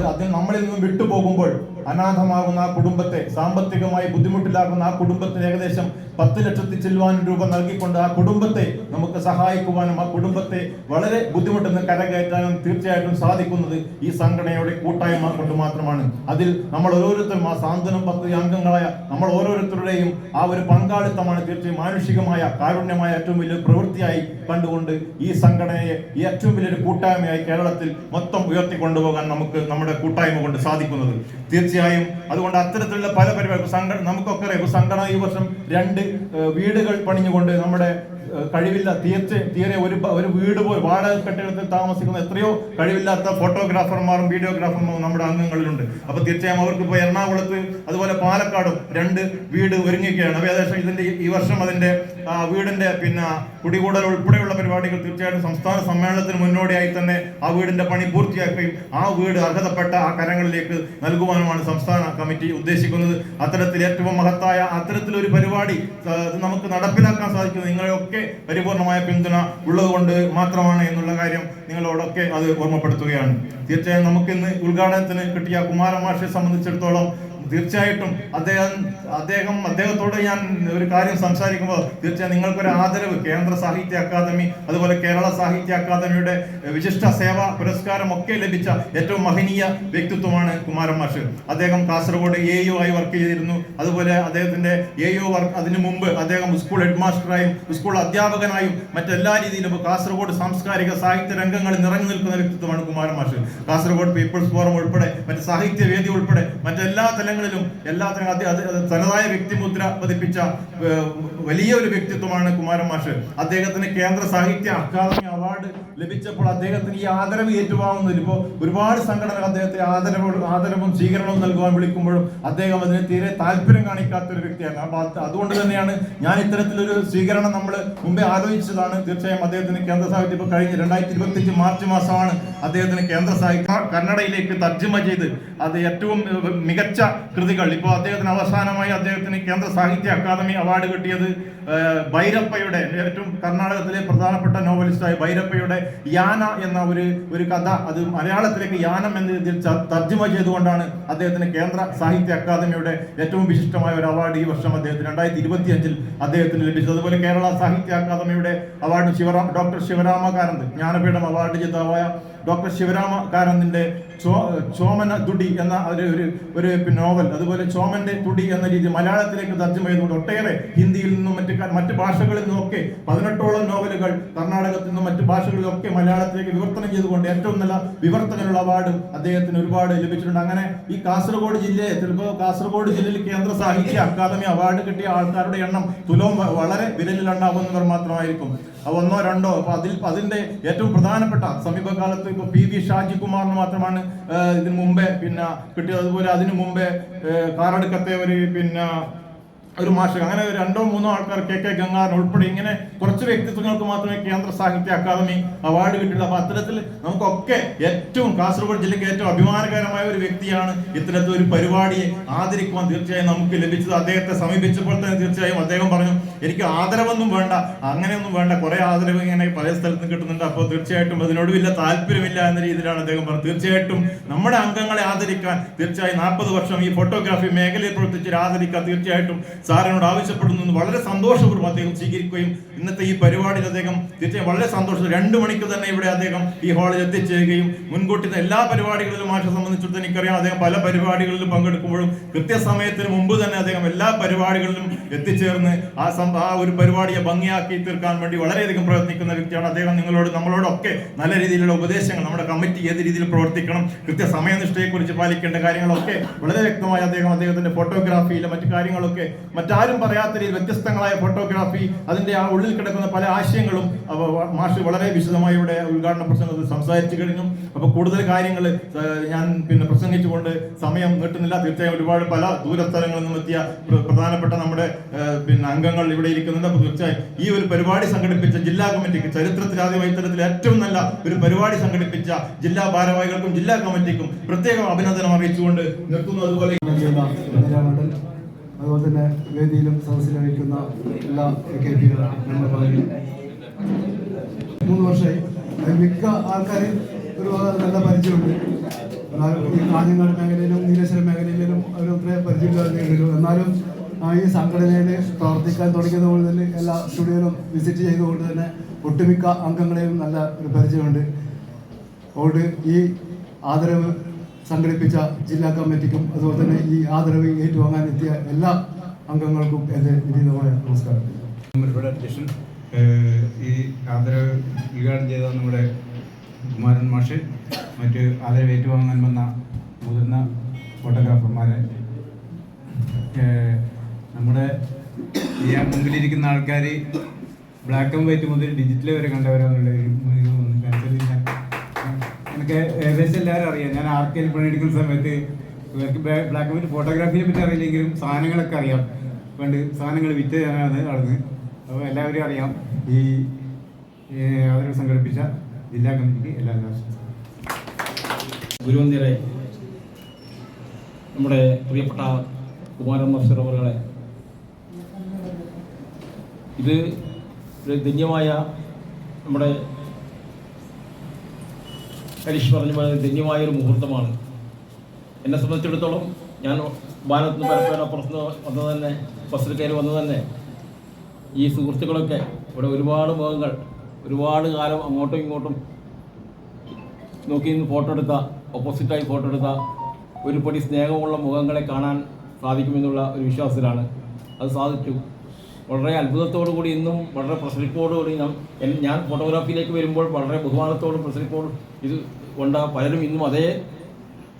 അതിൽ നമ്മളിൽ നിന്നും വിട്ടുപോകുമ്പോൾ അനാഥമാകുന്ന ആ കുടുംബത്തെ, സാമ്പത്തികമായി ബുദ്ധിമുട്ടിലാകുന്ന ആ കുടുംബത്തിന് ഏകദേശം 10 ലക്ഷത്തിൽ ചില്ലുവാനും രൂപ നൽകിക്കൊണ്ട് ആ കുടുംബത്തെ നമുക്ക് സഹായിക്കുവാനും ആ കുടുംബത്തെ വളരെ ബുദ്ധിമുട്ടുന്ന കരകയറ്റാനും തീർച്ചയായിട്ടും സാധിക്കുന്നത് ഈ സംഘടനയുടെ കൂട്ടായ്മ കൊണ്ട് മാത്രമാണ്. അതിൽ നമ്മൾ ഓരോരുത്തരും, ആ സാന്ത്വനം പദ്ധതി അംഗങ്ങളായ നമ്മൾ ഓരോരുത്തരുടെയും ആ ഒരു പങ്കാളിത്തമാണ് തീർച്ചയായും മാനുഷികമായ, കാരുണ്യമായ ഏറ്റവും വലിയ പ്രവൃത്തിയായി കണ്ടുകൊണ്ട് ഈ സംഘടനയെ ഈ ഏറ്റവും വലിയൊരു കൂട്ടായ്മയായി കേരളത്തിൽ മൊത്തം ഉയർത്തിക്കൊണ്ടുപോകാൻ നമുക്ക് നമ്മുടെ കൂട്ടായ്മ കൊണ്ട് സാധിക്കുന്നത്. തീർച്ചയായും അതുകൊണ്ട് അത്തരത്തിലുള്ള പല പരിപാടി നമുക്കൊക്കെ അറിയാം. സംഘടന ഈ വർഷം 2 വീടുകൾ പണിഞ്ഞുകൊണ്ട് നമ്മുടെ കഴിവില്ല തീരെ ഒരു വീട് പോലും വാടക കെട്ടിടത്തിൽ താമസിക്കുന്ന എത്രയോ കഴിവില്ലാത്ത ഫോട്ടോഗ്രാഫർമാരും വീഡിയോഗ്രാഫർമാരും നമ്മുടെ അംഗങ്ങളിലുണ്ട്. അപ്പൊ തീർച്ചയായും അവർക്ക് ഇപ്പോൾ എറണാകുളത്ത് അതുപോലെ പാലക്കാടും 2 വീട് ഒരുങ്ങിയൊക്കെയാണ്. അപ്പൊ ഏകദേശം ഈ വർഷം അതിന്റെ വീടിന്റെ കുടികൂടൽ ഉൾപ്പെടെയുള്ള പരിപാടികൾ തീർച്ചയായിട്ടും സംസ്ഥാന സമ്മേളനത്തിന് മുന്നോടിയായി തന്നെ ആ വീടിന്റെ പണി പൂർത്തിയാക്കുകയും ആ വീട് അർഹതപ്പെട്ട ആ കരങ്ങളിലേക്ക് നൽകുവാനുമാണ് സംസ്ഥാന കമ്മിറ്റി ഉദ്ദേശിക്കുന്നത്. അത്തരത്തിൽ ഏറ്റവും മഹത്തായ അത്തരത്തിലൊരു പരിപാടി നമുക്ക് നടപ്പിലാക്കാൻ സാധിക്കുന്നത് നിങ്ങളെയൊക്കെ പരിപൂർണമായ പിന്തുണ ഉള്ളതുകൊണ്ട് മാത്രമാണ് എന്നുള്ള കാര്യം നിങ്ങളോടൊക്കെ അത് ഓർമ്മപ്പെടുത്തുകയാണ്. തീർച്ചയായും നമുക്ക് ഇന്ന് ഉദ്ഘാടനത്തിന് കിട്ടിയ കുമാരൻ മാഷെ സംബന്ധിച്ചിടത്തോളം തീർച്ചയായിട്ടും അദ്ദേഹത്തോട് ഞാൻ ഒരു കാര്യം സംസാരിക്കുമ്പോൾ തീർച്ചയായും നിങ്ങൾക്കൊരു ആദരവ്, കേന്ദ്ര സാഹിത്യ അക്കാദമി അതുപോലെ കേരള സാഹിത്യ അക്കാദമിയുടെ വിശിഷ്ട സേവാ പുരസ്കാരം ഒക്കെ ലഭിച്ച ഏറ്റവും മഹനീയ വ്യക്തിത്വമാണ് കുമാരൻ മാഷ്. അദ്ദേഹം കാസർഗോഡ് AU ആയി വർക്ക് ചെയ്തിരുന്നു. അതുപോലെ അദ്ദേഹത്തിന്റെ AU വർക്ക് അതിനു മുമ്പ് അദ്ദേഹം സ്കൂൾ ഹെഡ് മാസ്റ്ററായും സ്കൂൾ അധ്യാപകനായും മറ്റെല്ലാ രീതിയിലും കാസർഗോഡ് സാംസ്കാരിക സാഹിത്യ രംഗങ്ങളിൽ നിറഞ്ഞു നിൽക്കുന്ന വ്യക്തിത്വമാണ് കുമാരൻ മാഷ്. കാസർഗോഡ് പീപ്പിൾസ് ഫോറം ഉൾപ്പെടെ മറ്റ് സാഹിത്യവേദി ഉൾപ്പെടെ മറ്റെല്ലാ എല്ലാത്തിനും തനതായ വ്യക്തിമുദ്ര പതിപ്പിച്ച വലിയ ഒരു വ്യക്തിത്വമാണ് കുമാരൻ മാഷ്. അദ്ദേഹത്തിന് കേന്ദ്ര സാഹിത്യ അക്കാദമി അവാർഡ് ലഭിച്ചപ്പോൾ അദ്ദേഹത്തിന് ഈ ആദരവ് ഏറ്റുവാങ്ങുന്നതിൽ ഇപ്പോൾ ഒരുപാട് സംഘടനകൾ അദ്ദേഹത്തെ ആദരവും സ്വീകരണവും നൽകുവാൻ വിളിക്കുമ്പോഴും അദ്ദേഹം അതിന് തീരെ താല്പര്യം കാണിക്കാത്ത ഒരു വ്യക്തിയാണ്. അപ്പൊ അതുകൊണ്ട് തന്നെയാണ് ഞാൻ ഇത്തരത്തിലൊരു സ്വീകരണം നമ്മൾ മുമ്പേ ആലോചിച്ചതാണ്. തീർച്ചയായും അദ്ദേഹത്തിന് കേന്ദ്ര സാഹിത്യം ഇപ്പോൾ കഴിഞ്ഞ 2025 മാർച്ച് മാസമാണ് അദ്ദേഹത്തിന് കേന്ദ്ര സാഹിത്യ കന്നഡയിലേക്ക് തർജ്ജമ ചെയ്ത് അത് ഏറ്റവും മികച്ച കൃതികൾ. ഇപ്പോൾ അദ്ദേഹത്തിന് അവസാനമായി അദ്ദേഹത്തിന് കേന്ദ്ര സാഹിത്യ അക്കാദമി അവാർഡ് കിട്ടിയത് ഭൈരപ്പയുടെ, ഏറ്റവും കർണാടകത്തിലെ പ്രധാനപ്പെട്ട നോവലിസ്റ്റായ ഭൈരപ്പയുടെ യാന എന്ന ഒരു കഥ, അത് മലയാളത്തിലേക്ക് യാനം എന്ന രീതിയിൽ തർജ്ജമ ചെയ്തുകൊണ്ടാണ് അദ്ദേഹത്തിന് കേന്ദ്ര സാഹിത്യ അക്കാദമിയുടെ ഏറ്റവും വിശിഷ്ടമായ ഒരു അവാർഡ് ഈ വർഷം അദ്ദേഹത്തിന് 2025 അദ്ദേഹത്തിന് ലഭിച്ചത്. അതുപോലെ കേരള സാഹിത്യ അക്കാദമിയുടെ award doctor Sivarama Karanth, Jnanpith award ജേതാവായ ഡോക്ടർ ശിവരാമ കാരന്തിന്റെ ചോമന തുടി എന്ന ഒരു നോവൽ, അതുപോലെ ചോമന്റെ തുടി എന്ന രീതി മലയാളത്തിലേക്ക് തർജ്ജമ ചെയ്തുകൊണ്ട് ഒട്ടേറെ ഹിന്ദിയിൽ നിന്നും മറ്റ് ഭാഷകളിൽ നിന്നും ഒക്കെ 18ഓളം നോവലുകൾ കർണാടകത്തിൽ നിന്നും മറ്റ് ഭാഷകളിലൊക്കെ മലയാളത്തിലേക്ക് വിവർത്തനം ചെയ്തുകൊണ്ട് ഏറ്റവും നല്ല വിവർത്തനമുള്ള അവാർഡും അദ്ദേഹത്തിന് ഒരുപാട് ലഭിച്ചിട്ടുണ്ട്. അങ്ങനെ ഈ കാസർഗോഡ് ജില്ലയിൽ കേന്ദ്ര സാഹിത്യ അക്കാദമി അവാർഡ് കിട്ടിയ ആൾക്കാരുടെ എണ്ണം വളരെ വിരലിലുണ്ടാവുന്നവർ മാത്രമായിരിക്കും. ഒന്നോ രണ്ടോ. അപ്പൊ അതിന്റെ ഏറ്റവും പ്രധാനപ്പെട്ട സമീപകാലത്ത് ഇപ്പൊ PV ഷാജികുമാറിന് മാത്രമാണ് ഇതിനു മുമ്പേ കിട്ടിയത്. അതുപോലെ അതിനു മുമ്പേ കാറടുക്കത്തെ ഒരു മാഷ്, അങ്ങനെ 2-3 ആൾക്കാർ KK ഗംഗാധരൻ ഉൾപ്പെടെ ഇങ്ങനെ കുറച്ച് വ്യക്തിത്വങ്ങൾക്ക് മാത്രമേ കേന്ദ്ര സാഹിത്യ അക്കാദമി അവാർഡ് കിട്ടിയുള്ളൂ. അപ്പൊ അത്തരത്തിൽ നമുക്കൊക്കെ ഏറ്റവും കാസർഗോഡ് ജില്ലയ്ക്ക് ഏറ്റവും അഭിമാനകരമായ ഒരു വ്യക്തിയാണ് ഇത്തരത്തിൽ ഒരു പരിപാടിയെ ആദരിക്കുവാൻ തീർച്ചയായും നമുക്ക് ലഭിച്ചത്. അദ്ദേഹത്തെ സമീപിച്ചപ്പോൾ തന്നെ തീർച്ചയായും അദ്ദേഹം പറഞ്ഞു, എനിക്ക് ആദരവൊന്നും വേണ്ട, അങ്ങനെയൊന്നും വേണ്ട, കുറെ ആദരവ് ഇങ്ങനെ പല സ്ഥലത്തും കിട്ടുന്നുണ്ട്, അപ്പോൾ തീർച്ചയായിട്ടും അതിനോട് വലിയ താല്പര്യമില്ല എന്ന രീതിയിലാണ് അദ്ദേഹം പറഞ്ഞത്. തീർച്ചയായിട്ടും നമ്മുടെ അംഗങ്ങളെ ആദരിക്കാൻ തീർച്ചയായും 40 വർഷം ഈ ഫോട്ടോഗ്രാഫി മേഖലയിൽ പ്രവർത്തിച്ച് ആദരിക്കാൻ തീർച്ചയായിട്ടും സാറിനോട് ആവശ്യപ്പെടുന്നു. വളരെ സന്തോഷപൂർവ്വം അദ്ദേഹം സ്വീകരിക്കുകയും ഇന്നത്തെ ഈ പരിപാടിയിൽ അദ്ദേഹം തീർച്ചയായും വളരെ സന്തോഷം 2 മണിക്ക് തന്നെ ഇവിടെ അദ്ദേഹം ഈ ഹാളിൽ എത്തിച്ചേരുകയും മുൻകൂട്ടി എല്ലാ പരിപാടികളിലും മാഷെ സംബന്ധിച്ചിടത്തോളം എനിക്കറിയാം അദ്ദേഹം പല പരിപാടികളിലും പങ്കെടുക്കുമ്പോഴും കൃത്യസമയത്തിന് മുമ്പ് തന്നെ അദ്ദേഹം എല്ലാ പരിപാടികളിലും എത്തിച്ചേർന്ന് ആ ആ ഒരു പരിപാടിയെ ഭംഗിയാക്കി തീർക്കാൻ വേണ്ടി വളരെയധികം പ്രയത്നിക്കുന്ന വ്യക്തിയാണ് അദ്ദേഹം. നമ്മളോടൊക്കെ നല്ല രീതിയിലുള്ള ഉപദേശങ്ങൾ, നമ്മുടെ കമ്മിറ്റി ഏത് രീതിയിൽ പ്രവർത്തിക്കണം, കൃത്യസമയനിഷ്ഠയെക്കുറിച്ച് പാലിക്കേണ്ട കാര്യങ്ങളൊക്കെ വളരെ വ്യക്തമായി അദ്ദേഹത്തിന്റെ ഫോട്ടോഗ്രാഫിയിലെ മറ്റു കാര്യങ്ങളൊക്കെ മറ്റാരും പറയാത്ത രീതിയിൽ വ്യത്യസ്തങ്ങളായ ഫോട്ടോഗ്രാഫി, അതിന്റെ ആ ഉള്ളിൽ കിടക്കുന്ന പല ആശയങ്ങളും മാഷ് വളരെ വിശദമായി ഇവിടെ ഉദ്ഘാടന പ്രസംഗത്തിൽ സംസാരിച്ചു കഴിഞ്ഞു. അപ്പോൾ കൂടുതൽ കാര്യങ്ങൾ ഞാൻ പ്രസംഗിച്ചുകൊണ്ട് സമയം നീട്ടുന്നില്ല. തീർച്ചയായും ഒരുപാട് പല ദൂരസ്ഥലങ്ങളിൽ നിന്നും എത്തിയ പ്രധാനപ്പെട്ട നമ്മുടെ അംഗങ്ങൾ ഇവിടെ ഇരിക്കുന്നുണ്ട്. അപ്പോൾ തീർച്ചയായും ഈ ഒരു പരിപാടി സംഘടിപ്പിച്ച ജില്ലാ കമ്മിറ്റിക്ക്, ചരിത്രത്തിൽ ആദ്യമായി ഇത്തരത്തിൽ ഏറ്റവും നല്ല ഒരു പരിപാടി സംഘടിപ്പിച്ച ജില്ലാ ഭാരവാഹികൾക്കും ജില്ലാ കമ്മിറ്റിക്കും പ്രത്യേകം അഭിനന്ദനം അറിയിച്ചുകൊണ്ട് നിർത്തുന്നു. അതുപോലെ അതുപോലെ തന്നെ വേദിയിലും സദസ്സിലിരിക്കുന്ന എല്ലാ KP-കളും 3 വർഷമായി. മിക്ക ആൾക്കാർ ഒരു നല്ല പരിചയമുണ്ട്. ഈ കാഞ്ഞങ്ങാട് മേഖലയിലും നീലേശ്വരം മേഖലയിലും ഒരു പരിചയമില്ലാതെയുള്ളൂ. എന്നാലും ഈ സംഘടനയിൽ പ്രവർത്തിക്കാൻ തുടങ്ങിയത് കൊണ്ട് തന്നെ എല്ലാ സ്റ്റുഡിയോയിലും വിസിറ്റ് ചെയ്തുകൊണ്ട് തന്നെ ഒട്ടുമിക്ക അംഗങ്ങളെയും നല്ല ഒരു പരിചയമുണ്ട്. അതുകൊണ്ട് ഈ ആദരവ് സംഘടിപ്പിച്ച ജില്ലാ കമ്മിറ്റിക്കും അതുപോലെ തന്നെ ഈ ആദരവ് ഏറ്റുവാങ്ങാൻ എത്തിയ എല്ലാ അംഗങ്ങൾക്കും എൻ്റെ വിനീതമായ നമസ്കാരം. നമ്മുടെ അധ്യക്ഷൻ, ഈ ആദരവ് ഉദ്ഘാടനം ചെയ്ത നമ്മുടെ കുമാരൻ മാഷ്, മറ്റ് ആദരവ് ഏറ്റുവാങ്ങാൻ വന്ന മുതിർന്ന ഫോട്ടോഗ്രാഫർമാരെ, നമ്മുടെ ഈ മുമ്പിലിരിക്കുന്ന ആൾക്കാർ ബ്ലാക്ക് ആൻഡ് വൈറ്റ് മുതൽ ഡിജിറ്റൽ വരെ കണ്ടവരാന്നുള്ള എനിക്ക് ഏകദേശം എല്ലാവരും അറിയാം. ഞാൻ ആർക്കെങ്കിലും പണിയെടുക്കുന്ന സമയത്ത് ഇവർക്ക് ബ്ലാക്ക് ആൻഡ് വൈറ്റ് ഫോട്ടോഗ്രാഫിനെ പറ്റി അറിയില്ലെങ്കിലും സാധനങ്ങളൊക്കെ അറിയാം. പണ്ട് സാധനങ്ങൾ വിറ്റ് ഞാനാണ് ആളുകൾ. അപ്പോൾ എല്ലാവരും അറിയാം. ഈ ആദരവ് സംഘടിപ്പിച്ച ജില്ലാ കമ്മിറ്റിക്ക് എല്ലാവരും ഗുരുവന്ദിരെ, നമ്മുടെ പ്രിയപ്പെട്ട കുമാരൻ മാസ്റ്റർ അവരുടെ ഇത് ഒരു ധന്യമായ, നമ്മുടെ ഹരീഷ് പറഞ്ഞ പോലെ ധന്യമായൊരു മുഹൂർത്തമാണ്. എന്നെ സംബന്ധിച്ചിടത്തോളം ഞാൻ ഭാരതത്തിൽ നിന്ന് പരപ്പേന പുറത്ത് വന്നത് തന്നെ, ബസ്സിൽ കയറി വന്നത് തന്നെ ഈ സുഹൃത്തുക്കളൊക്കെ ഇവിടെ ഒരുപാട് മുഖങ്ങൾ, ഒരുപാട് കാലം അങ്ങോട്ടും ഇങ്ങോട്ടും നോക്കി നിന്ന് ഫോട്ടോ എടുത്ത, ഓപ്പോസിറ്റായി ഫോട്ടോ എടുത്ത ഒരു പടി സ്നേഹമുള്ള മുഖങ്ങളെ കാണാൻ സാധിക്കുമെന്നുള്ള ഒരു വിശ്വാസത്തിലാണ്. അത് സാധിച്ചു. വളരെ അത്ഭുതത്തോടു കൂടി ഇന്നും വളരെ പ്രസരിപ്പോടുകൂടി ഞാൻ ഫോട്ടോഗ്രാഫിയിലേക്ക് വരുമ്പോൾ വളരെ ബഹുമാനത്തോടും പ്രസരിപ്പോടും ഇത് കൊണ്ട് പലരും ഇന്നും അതേ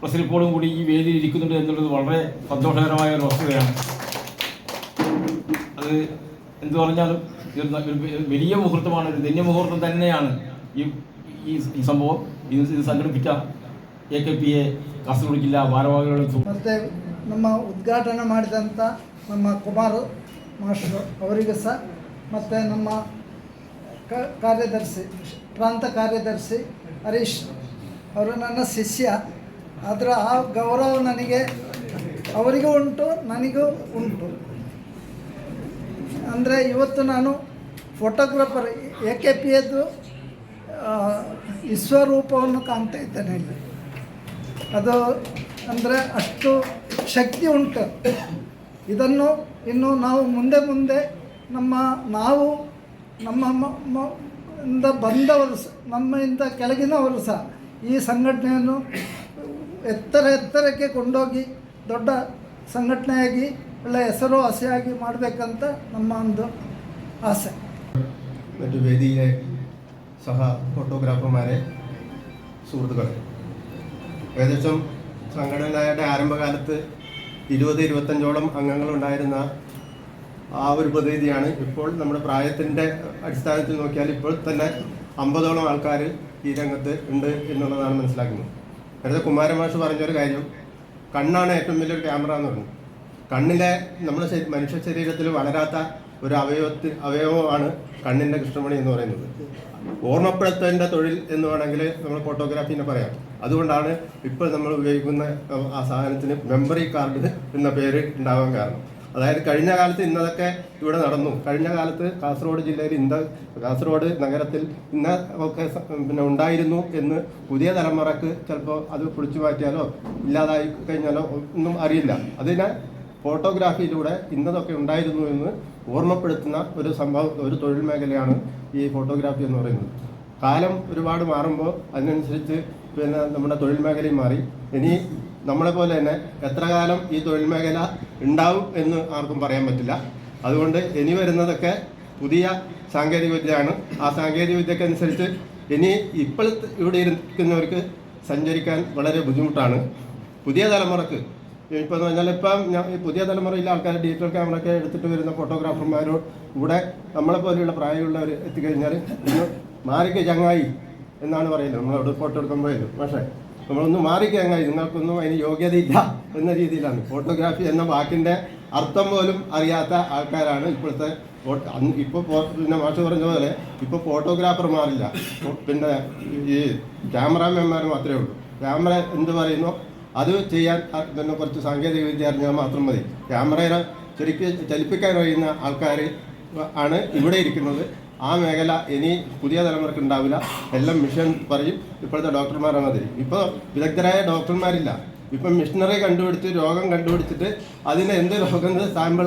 പ്രസരിപ്പോടും കൂടി ഈ വേദിയിൽ ഇരിക്കുന്നുണ്ട് എന്നുള്ളത് വളരെ സന്തോഷകരമായ ഒരു വസ്തുതയാണ്. അത് എന്തു പറഞ്ഞാലും വലിയ മുഹൂർത്തമാണ്, ഒരു ധന്യ മുഹൂർത്തം തന്നെയാണ് ಈ ಸಂಭವ ಇದು ಸಂಘಟಿತ AKPA ಕಾಸರಗೋಡು ಜಿಲ್ಲಾ ಭಾರವಾಹಿಗಳು ಮತ್ತು ನಮ್ಮ ಉದ್ಘಾಟನೆ ಮಾಡಿದಂಥ ನಮ್ಮ ಕುಮಾರ್ ಮಾಸ್ಟರ್ ಅವರಿಗೂ ಸಹ ಮತ್ತು ನಮ್ಮ ಕಾರ್ಯದರ್ಶಿ, ಪ್ರಾಂತ ಕಾರ್ಯದರ್ಶಿ ಹರೀಶ್ ಅವರು ನನ್ನ ಶಿಷ್ಯ. ಅದರ ಆ ಗೌರವ ನನಗೆ ಅವರಿಗೂ ಉಂಟು, ನನಗೂ ಉಂಟು. ಅಂದರೆ ಇವತ್ತು ನಾನು ಫೋಟೋಗ್ರಾಫರ್ AKPAದ್ದು ವಿಶ್ವರೂಪವನ್ನು ಕಾಣ್ತಾ ಇದ್ದೇನೆ ಇಲ್ಲಿ. ಅದು ಅಂದರೆ ಅಷ್ಟು ಶಕ್ತಿ ಉಂಟು. ಇದನ್ನು ಇನ್ನು ನಾವು ಮುಂದೆ ನಾವು ಇಂದ ಬಂದವರು ನಮ್ಮಿಂದ ಕೆಳಗಿನವರು ಸಹ ಈ ಸಂಘಟನೆಯನ್ನು ಎತ್ತರಕ್ಕೆ ಕೊಂಡೋಗಿ ದೊಡ್ಡ ಸಂಘಟನೆಯಾಗಿ ಒಳ್ಳೆಯ ಹೆಸರುವಾಸಿಯಾಗಿ ಮಾಡಬೇಕಂತ ನಮ್ಮ ಒಂದು ಆಸೆ. മറ്റു വേദിയിലെ സഹ ഫോട്ടോഗ്രാഫർമാരെ, സുഹൃത്തുക്കളെ, ഏകദേശം സംഘടനയുടെ ആരംഭകാലത്ത് 20-25ഓളം അംഗങ്ങളുണ്ടായിരുന്ന ആ ഒരു പ്രതിനിധിയാണ് ഇപ്പോൾ നമ്മുടെ പ്രായത്തിൻ്റെ അടിസ്ഥാനത്തിൽ നോക്കിയാൽ ഇപ്പോൾ തന്നെ 50ഓളം ആൾക്കാർ ഈ രംഗത്ത് ഉണ്ട് എന്നുള്ളതാണ് മനസ്സിലാക്കുന്നത്. നേരത്തെ കുമാരമാഷ് പറഞ്ഞൊരു കാര്യം, കണ്ണാണ് ഏറ്റവും വലിയൊരു ക്യാമറ എന്ന് പറഞ്ഞു. കണ്ണിലെ നമ്മുടെ മനുഷ്യ ശരീരത്തിൽ വളരാത്ത ഒരു അവയവമാണ് കണ്ണിൻ്റെ കൃഷ്ണമണി എന്ന് പറയുന്നത്. ഓർമ്മപ്പെടുത്തേണ്ട തൊഴിൽ എന്ന് വേണമെങ്കിൽ നമ്മൾ ഫോട്ടോഗ്രാഫിനെ പറയാം. അതുകൊണ്ടാണ് ഇപ്പോൾ നമ്മൾ ഉപയോഗിക്കുന്ന ആ സാധനത്തിന് മെമ്മറി കാർഡ് എന്ന പേര് ഉണ്ടാവാൻ കാരണം. അതായത് കഴിഞ്ഞ കാലത്ത് ഇന്നതൊക്കെ ഇവിടെ നടന്നു. കഴിഞ്ഞ കാലത്ത് കാസർഗോഡ് ജില്ലയിൽ കാസർഗോഡ് നഗരത്തിൽ ഇന്ന ഒക്കെ ഉണ്ടായിരുന്നു എന്ന് പുതിയ തലമുറക്ക് ചിലപ്പോൾ അത് പൊളിച്ചു മാറ്റിയാലോ ഇല്ലാതായി കഴിഞ്ഞാലോ ഒന്നും അറിയില്ല. അതിനെ ഫോട്ടോഗ്രാഫിയിലൂടെ ഇന്നതൊക്കെ ഉണ്ടായിരുന്നു എന്ന് ഓർമ്മപ്പെടുത്തുന്ന ഒരു സംഭവം, ഒരു തൊഴിൽ മേഖലയാണ് ഈ ഫോട്ടോഗ്രാഫി എന്ന് പറയുന്നത്. കാലം ഒരുപാട് മാറുമ്പോൾ അതിനനുസരിച്ച് നമ്മുടെ തൊഴിൽ മേഖലയും മാറി. ഇനി നമ്മളെ പോലെ തന്നെ എത്ര കാലം ഈ തൊഴിൽ മേഖല ഉണ്ടാവും എന്ന് ആർക്കും പറയാൻ പറ്റില്ല. അതുകൊണ്ട് ഇനി വരുന്നതൊക്കെ പുതിയ സാങ്കേതികവിദ്യയാണ്. ആ സാങ്കേതികവിദ്യക്കനുസരിച്ച് ഇനി ഇപ്പോഴത്തെ ഇവിടെ ഇരിക്കുന്നവർക്ക് സഞ്ചരിക്കാൻ വളരെ ബുദ്ധിമുട്ടാണ്. പുതിയ തലമുറക്ക് ഇപ്പോൾ എന്ന് പറഞ്ഞാൽ ഈ പുതിയ തലമുറയിലെ ആൾക്കാർ ഡിജിറ്റൽ ക്യാമറയൊക്കെ എടുത്തിട്ട് വരുന്ന ഫോട്ടോഗ്രാഫർമാരോട് ഇവിടെ നമ്മളെപ്പോലെയുള്ള പ്രായമുള്ളവർ എത്തിക്കഴിഞ്ഞാൽ ഒന്ന് മാറിക്ക് ചങ്ങായി എന്നാണ് പറയുന്നത്. നമ്മളവിടെ ഫോട്ടോ എടുക്കുമ്പോഴേക്കും പക്ഷേ നമ്മളൊന്ന് മാറിക്ക് ചങ്ങായി, നിങ്ങൾക്കൊന്നും അതിന് യോഗ്യതയില്ല എന്ന രീതിയിലാണ്. ഫോട്ടോഗ്രാഫി എന്ന വാക്കിൻ്റെ അർത്ഥം പോലും അറിയാത്ത ആൾക്കാരാണ് ഇപ്പോഴത്തെ. ഇപ്പോൾ പിന്നെ മാഷ് പറഞ്ഞ പോലെ ഇപ്പോൾ ഫോട്ടോഗ്രാഫർമാരില്ല, പിന്നെ ഈ ക്യാമറാമാൻമാർ മാത്രമേ ഉള്ളൂ. ക്യാമറ എന്ത് പറയുന്നോ അത് ചെയ്യാൻ പിന്നെ കുറച്ച് സാങ്കേതിക വിദ്യ അറിഞ്ഞാൽ മാത്രം മതി. ക്യാമറയെ ശരിക്ക് ചലിപ്പിക്കാൻ കഴിയുന്ന ആൾക്കാർ ആണ് ഇവിടെ ഇരിക്കുന്നത്. ആ മേഖല ഇനി പുതിയ തലമുറക്ക് ഉണ്ടാവില്ല. എല്ലാം മിഷൻ പറയും. ഇപ്പോഴത്തെ ഡോക്ടർമാരെ മാതിരി ഇപ്പോൾ വിദഗ്ധരായ ഡോക്ടർമാരില്ല. ഇപ്പം മിഷനറി കണ്ടുപിടിച്ച് രോഗം കണ്ടുപിടിച്ചിട്ട് അതിന് എന്ത് രോഗം സാമ്പിൾ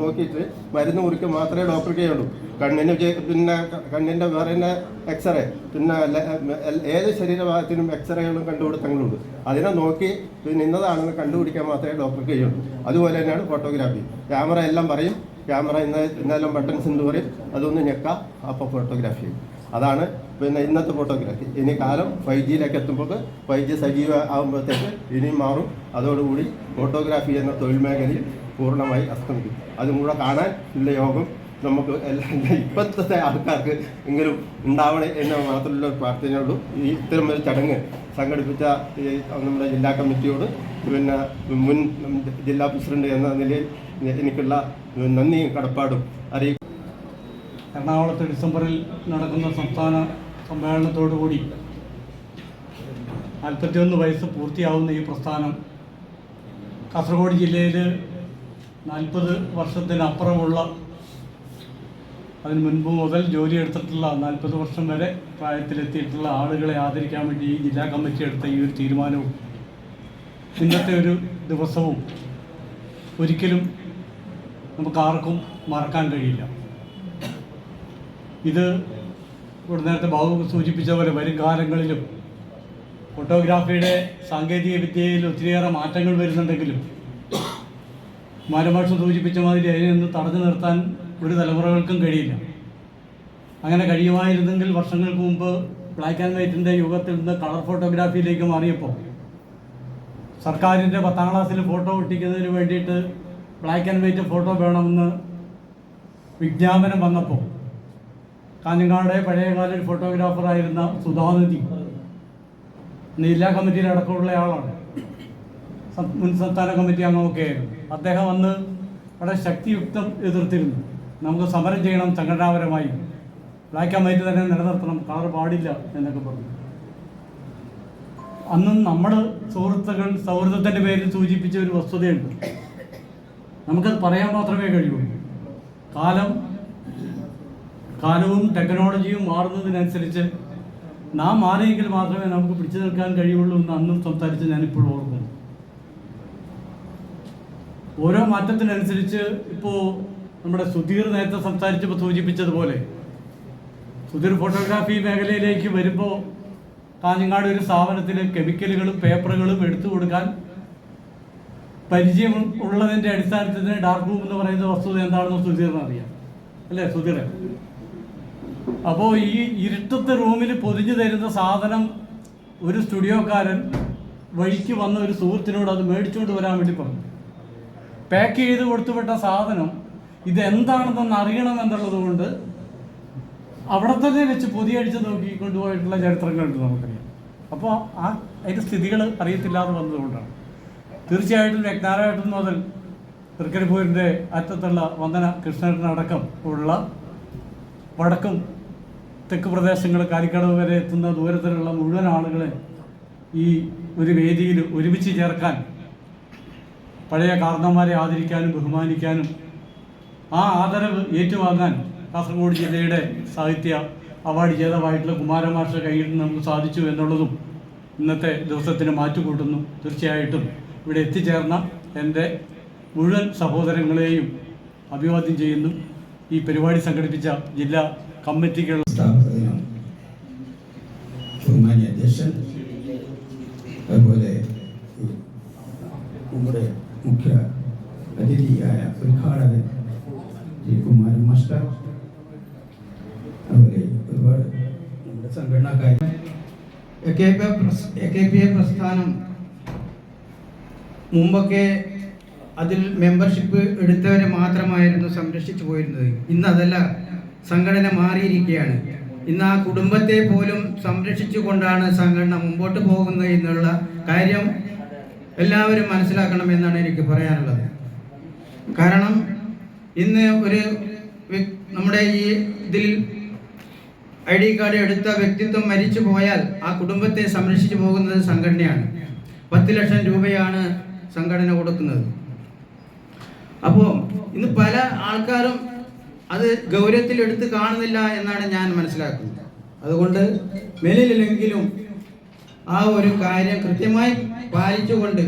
നോക്കിയിട്ട് മരുന്ന് കുറിക്കുക മാത്രമേ ഡോക്ടർക്ക് ചെയ്യുള്ളൂ. കണ്ണിന് പിന്നെ കണ്ണിൻ്റെ വേറെ എക്സ്റേ, പിന്നെ ഏത് ശരീരഭാഗത്തിനും എക്സ്റേകളും കണ്ടുപിടുത്തങ്ങളുണ്ട്. അതിനെ നോക്കി പിന്നെ ഇന്നതാണെന്ന് കണ്ടുപിടിക്കാൻ മാത്രമേ ഡോക്ടർക്ക് ചെയ്യുള്ളൂ. അതുപോലെ തന്നെയാണ് ഫോട്ടോഗ്രാഫി. ക്യാമറ എല്ലാം പറയും. ക്യാമറ ഇന്നെല്ലാം ബട്ടൺസ് എന്ന് പറയും. അതൊന്ന് ഞെക്കാം, അപ്പോൾ ഫോട്ടോഗ്രാഫി. അതാണ് പിന്നെ ഇന്നത്തെ ഫോട്ടോഗ്രാഫി. ഇനി കാലം 5Gയിലേക്ക് എത്തുമ്പോൾ 5G സജീവ ആകുമ്പോഴത്തേക്ക് ഇനിയും മാറും. അതോടുകൂടി ഫോട്ടോഗ്രാഫി എന്ന തൊഴിൽ മേഖലയിൽ പൂർണ്ണമായി അസ്തമിക്കും. അതും കൂടെ കാണാൻ ഉള്ള യോഗം നമുക്ക് ഇപ്പോഴത്തെ ആൾക്കാർക്ക് എങ്കിലും ഉണ്ടാവണേ എന്ന് മാത്രമുള്ള പ്രാർത്ഥനയുള്ളൂ. ഈ ഇത്തരം ഒരു ചടങ്ങ് സംഘടിപ്പിച്ച നമ്മുടെ ജില്ലാ കമ്മിറ്റിയോട് പിന്നെ മുൻ ജില്ലാ പ്രസിഡന്റ് എന്ന നിലയിൽ എനിക്കുള്ള നന്ദിയും കടപ്പാടും അറിയിക്കും. എറണാകുളത്ത് ഡിസംബറിൽ നടക്കുന്ന സംസ്ഥാന സമ്മേളനത്തോടുകൂടി 41 വയസ്സ് പൂർത്തിയാവുന്ന ഈ പ്രസ്ഥാനം കാസർഗോഡ് ജില്ലയിൽ 40 വർഷത്തിനപ്പുറമുള്ള, അതിന് മുൻപ് മുതൽ ജോലിയെടുത്തിട്ടുള്ള 40 വർഷം വരെ പ്രായത്തിലെത്തിയിട്ടുള്ള ആളുകളെ ആദരിക്കാൻ വേണ്ടി ഈ ജില്ലാ കമ്മിറ്റി എടുത്ത ഈ ഒരു തീരുമാനവും ഇന്നത്തെ ഒരു ദിവസവും ഒരിക്കലും നമുക്കാർക്കും മറക്കാൻ കഴിയില്ല. ഇത് ഇവിടെ നേരത്തെ ബാബു സൂചിപ്പിച്ച പോലെ വരും കാലങ്ങളിലും ഫോട്ടോഗ്രാഫിയുടെ സാങ്കേതിക വിദ്യയിൽ ഒത്തിരിയേറെ മാറ്റങ്ങൾ വരുന്നുണ്ടെങ്കിലും മാനമാഷ് സൂചിപ്പിച്ച മാതിരി അതിനെ ഒന്ന് തടഞ്ഞു നിർത്താൻ ഒരു തലമുറകൾക്കും കഴിയില്ല. അങ്ങനെ കഴിയുമായിരുന്നെങ്കിൽ വർഷങ്ങൾക്ക് മുമ്പ് ബ്ലാക്ക് ആൻഡ് വൈറ്റിൻ്റെ യുഗത്തിൽ നിന്ന് കളർ ഫോട്ടോഗ്രാഫിയിലേക്ക് മാറിയപ്പോൾ സർക്കാരിൻ്റെ 10ാം ക്ലാസ്സിൽ ഫോട്ടോ ഒട്ടിക്കുന്നതിന് വേണ്ടിയിട്ട് ബ്ലാക്ക് ആൻഡ് വൈറ്റ് ഫോട്ടോ വേണമെന്ന് വിജ്ഞാപനം വന്നപ്പോൾ കാഞ്ഞങ്ങാട് പഴയകാല ഫോട്ടോഗ്രാഫറായിരുന്ന സുധാനിധി ജില്ലാ കമ്മിറ്റിയിൽ അടക്കമുള്ള ആളാണ്, മുൻ സംസ്ഥാന കമ്മിറ്റി അംഗമൊക്കെ ആയിരുന്നു. അദ്ദേഹം അന്ന് വളരെ ശക്തിയുക്തം എതിർത്തിരുന്നു. നമുക്ക് സമരം ചെയ്യണം, സംഘടനാപരമായി ബ്ലാക്ക് ആൻഡ് വൈറ്റ് തന്നെ നിലനിർത്തണം, കളർ പാടില്ല എന്നൊക്കെ പറഞ്ഞു. അന്നും നമ്മൾ സൗഹൃദത്തിൻ്റെ പേരിൽ സൂചിപ്പിച്ച ഒരു വസ്തുതയുണ്ട്. നമുക്കത് പറയാൻ മാത്രമേ കഴിയുള്ളൂ. കാലവും ടെക്നോളജിയും മാറുന്നതിനനുസരിച്ച് നാം മാറിയെങ്കിൽ മാത്രമേ നമുക്ക് പിടിച്ചു നിൽക്കാൻ കഴിയുള്ളൂ എന്ന് അന്നും സംസാരിച്ച് ഞാനിപ്പോഴും ഓർക്കുന്നു. ഓരോ മാറ്റത്തിനനുസരിച്ച് ഇപ്പോൾ നമ്മുടെ സുധീർ നേരത്തെ സംസാരിച്ചപ്പോൾ സൂചിപ്പിച്ചതുപോലെ സുധീർ ഫോട്ടോഗ്രാഫി മേഖലയിലേക്ക് വരുമ്പോൾ കാഞ്ഞങ്ങാട് ഒരു സ്ഥാപനത്തിൽ കെമിക്കലുകളും പേപ്പറുകളും എടുത്തു കൊടുക്കാൻ പരിചയം ഉള്ളതിൻ്റെ അടിസ്ഥാനത്തിൽ ഡാർക്ക് റൂം എന്ന് പറയുന്ന വസ്തുത എന്താണെന്ന് സുധീറിന് അറിയാം, അല്ലേ സുധീറെ? അപ്പോൾ ഈ ഇരുട്ടത്തെ റൂമിൽ പൊതിഞ്ഞു തരുന്ന സാധനം ഒരു സ്റ്റുഡിയോക്കാരൻ വഴിക്ക് വന്ന ഒരു സുഹൃത്തിനോട് അത് മേടിച്ചുകൊണ്ട് വരാൻ വേണ്ടി പറഞ്ഞു. പാക്ക് ചെയ്ത് കൊടുത്തുവിട്ട സാധനം ഇതെന്താണെന്നൊന്ന് അറിയണമെന്നുള്ളത് കൊണ്ട് അവിടെ തന്നെ വെച്ച് പൊതിയടിച്ച് നോക്കി കൊണ്ടുപോയിട്ടുള്ള ചരിത്രങ്ങളുണ്ട് നമുക്കറിയാം. അപ്പോൾ അതിൻ്റെ സ്ഥിതികൾ അറിയത്തില്ലാതെ വന്നതുകൊണ്ടാണ്. തീർച്ചയായിട്ടും രത്നാരായട്ടൻ മുതൽ തൃക്കരിപ്പൂരിൻ്റെ അറ്റത്തുള്ള വന്ദന കൃഷ്ണനടക്കം ഉള്ള വടക്കും തെക്ക് പ്രദേശങ്ങൾ കാലിക്കടവ് വരെ എത്തുന്ന ദൂരത്തിലുള്ള മുഴുവൻ ആളുകളെ ഈ ഒരു വേദിയിൽ ഒരുമിച്ച് ചേർക്കാൻ, പഴയ കാരണന്മാരെ ആദരിക്കാനും ബഹുമാനിക്കാനും ആ ആദരവ് ഏറ്റുവാങ്ങാൻ കാസർഗോഡ് ജില്ലയുടെ സാഹിത്യ അവാർഡ് ജേതാവായിട്ടുള്ള കുമാരമാഷ കയ്യിൽ നിന്ന് നമുക്ക് സാധിച്ചു എന്നുള്ളതും ഇന്നത്തെ ദിവസത്തിന് മാറ്റുകൂട്ടുന്നു. തീർച്ചയായിട്ടും ഇവിടെ എത്തിച്ചേർന്ന എൻ്റെ മുഴുവൻ സഹോദരങ്ങളെയും അഭിവാദ്യം ചെയ്യുന്നു. ഈ പരിപാടി സംഘടിപ്പിച്ച ജില്ലാ കമ്മിറ്റികൾ ബഹുമാന്യ അധ്യക്ഷൻ, അതുപോലെ നമ്മുടെ മുഖ്യ അതിഥിയായ ഉദ്ഘാടകൻ AKPI പ്രസ്ഥാനം മുമ്പൊക്കെ അതിൽ മെമ്പർഷിപ്പ് എടുത്തവരെ മാത്രമായിരുന്നു സംരക്ഷിച്ചു പോയിരുന്നത്. ഇന്ന് അതല്ല, സംഘടന മാറിയിരിക്കുകയാണ്. ഇന്ന് ആ കുടുംബത്തെ പോലും സംരക്ഷിച്ചുകൊണ്ടാണ് സംഘടന മുമ്പോട്ട് പോകുന്നത് എന്നുള്ള കാര്യം എല്ലാവരും മനസ്സിലാക്കണമെന്നാണ് എനിക്ക് പറയാനുള്ളത്. കാരണം ഇന്ന് നമ്മുടെ ഈ ഇതിൽ ID കാർഡ് എടുത്ത വ്യക്തിത്വം മരിച്ചു പോയാൽ ആ കുടുംബത്തെ സംരക്ഷിച്ചു പോകുന്നത് സംഘടനയാണ്. 10 ലക്ഷം രൂപയാണ് സംഘടന കൊടുക്കുന്നത്. അപ്പോൾ ഇന്ന് പല ആൾക്കാരും അത് ഗൗരവത്തിൽ എടുത്ത് കാണുന്നില്ല എന്നാണ് ഞാൻ മനസ്സിലാക്കുന്നത്. അതുകൊണ്ട് മേലിലെങ്കിലും ആ ഒരു കാര്യം കൃത്യമായി പാലിച്ചുകൊണ്ട്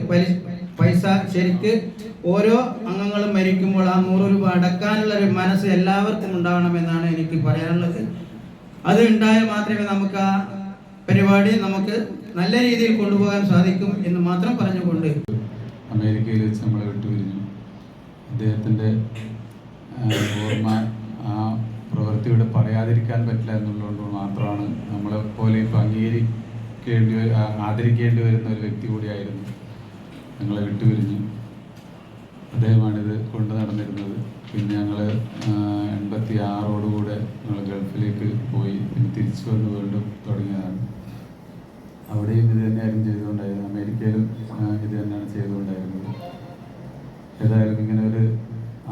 പൈസ ശരിക്ക് ഓരോ അംഗങ്ങളും മരിക്കുമ്പോൾ ആ 100 രൂപ അടക്കാനുള്ള ഒരു മനസ്സ് എല്ലാവർക്കും ഉണ്ടാവണമെന്നാണ് എനിക്ക് പറയാനുള്ളത്. അത് ഉണ്ടായാൽ മാത്രമേ നമുക്ക് ആ പരിപാടി നമുക്ക് നല്ല രീതിയിൽ കൊണ്ടുപോകാൻ സാധിക്കും എന്ന് മാത്രം പറഞ്ഞുകൊണ്ട് അമേരിക്കയിൽ വെച്ച് നമ്മളെ വിട്ടുപിരിഞ്ഞു. അദ്ദേഹത്തിൻ്റെ ഓർമ്മ ആ പ്രവൃത്തിയോട് പറയാതിരിക്കാൻ പറ്റില്ല എന്നുള്ളതുകൊണ്ട് മാത്രമാണ് നമ്മളെപ്പോലെ ഇപ്പോൾ ആദരിക്കേണ്ടി വരുന്ന ഒരു വ്യക്തി കൂടിയായിരുന്നു. ഞങ്ങളെ വിട്ടുപിരിഞ്ഞു. അദ്ദേഹമാണിത് കൊണ്ടു നടന്നിരുന്നത്. പിന്നെ ഞങ്ങൾ 86 ഞങ്ങൾ ഗൾഫിലേക്ക് പോയി. പിന്നെ തിരിച്ചു വന്ന് വീണ്ടും തുടങ്ങിയതാണ്. അവിടെയും ഇത് തന്നെയായിരുന്നു ചെയ്തുകൊണ്ടായിരുന്നത്. അമേരിക്കയിലും ഇത് തന്നെയാണ് ചെയ്തുകൊണ്ടായിരുന്നത്. ഏതായാലും ഇങ്ങനെ ഒരു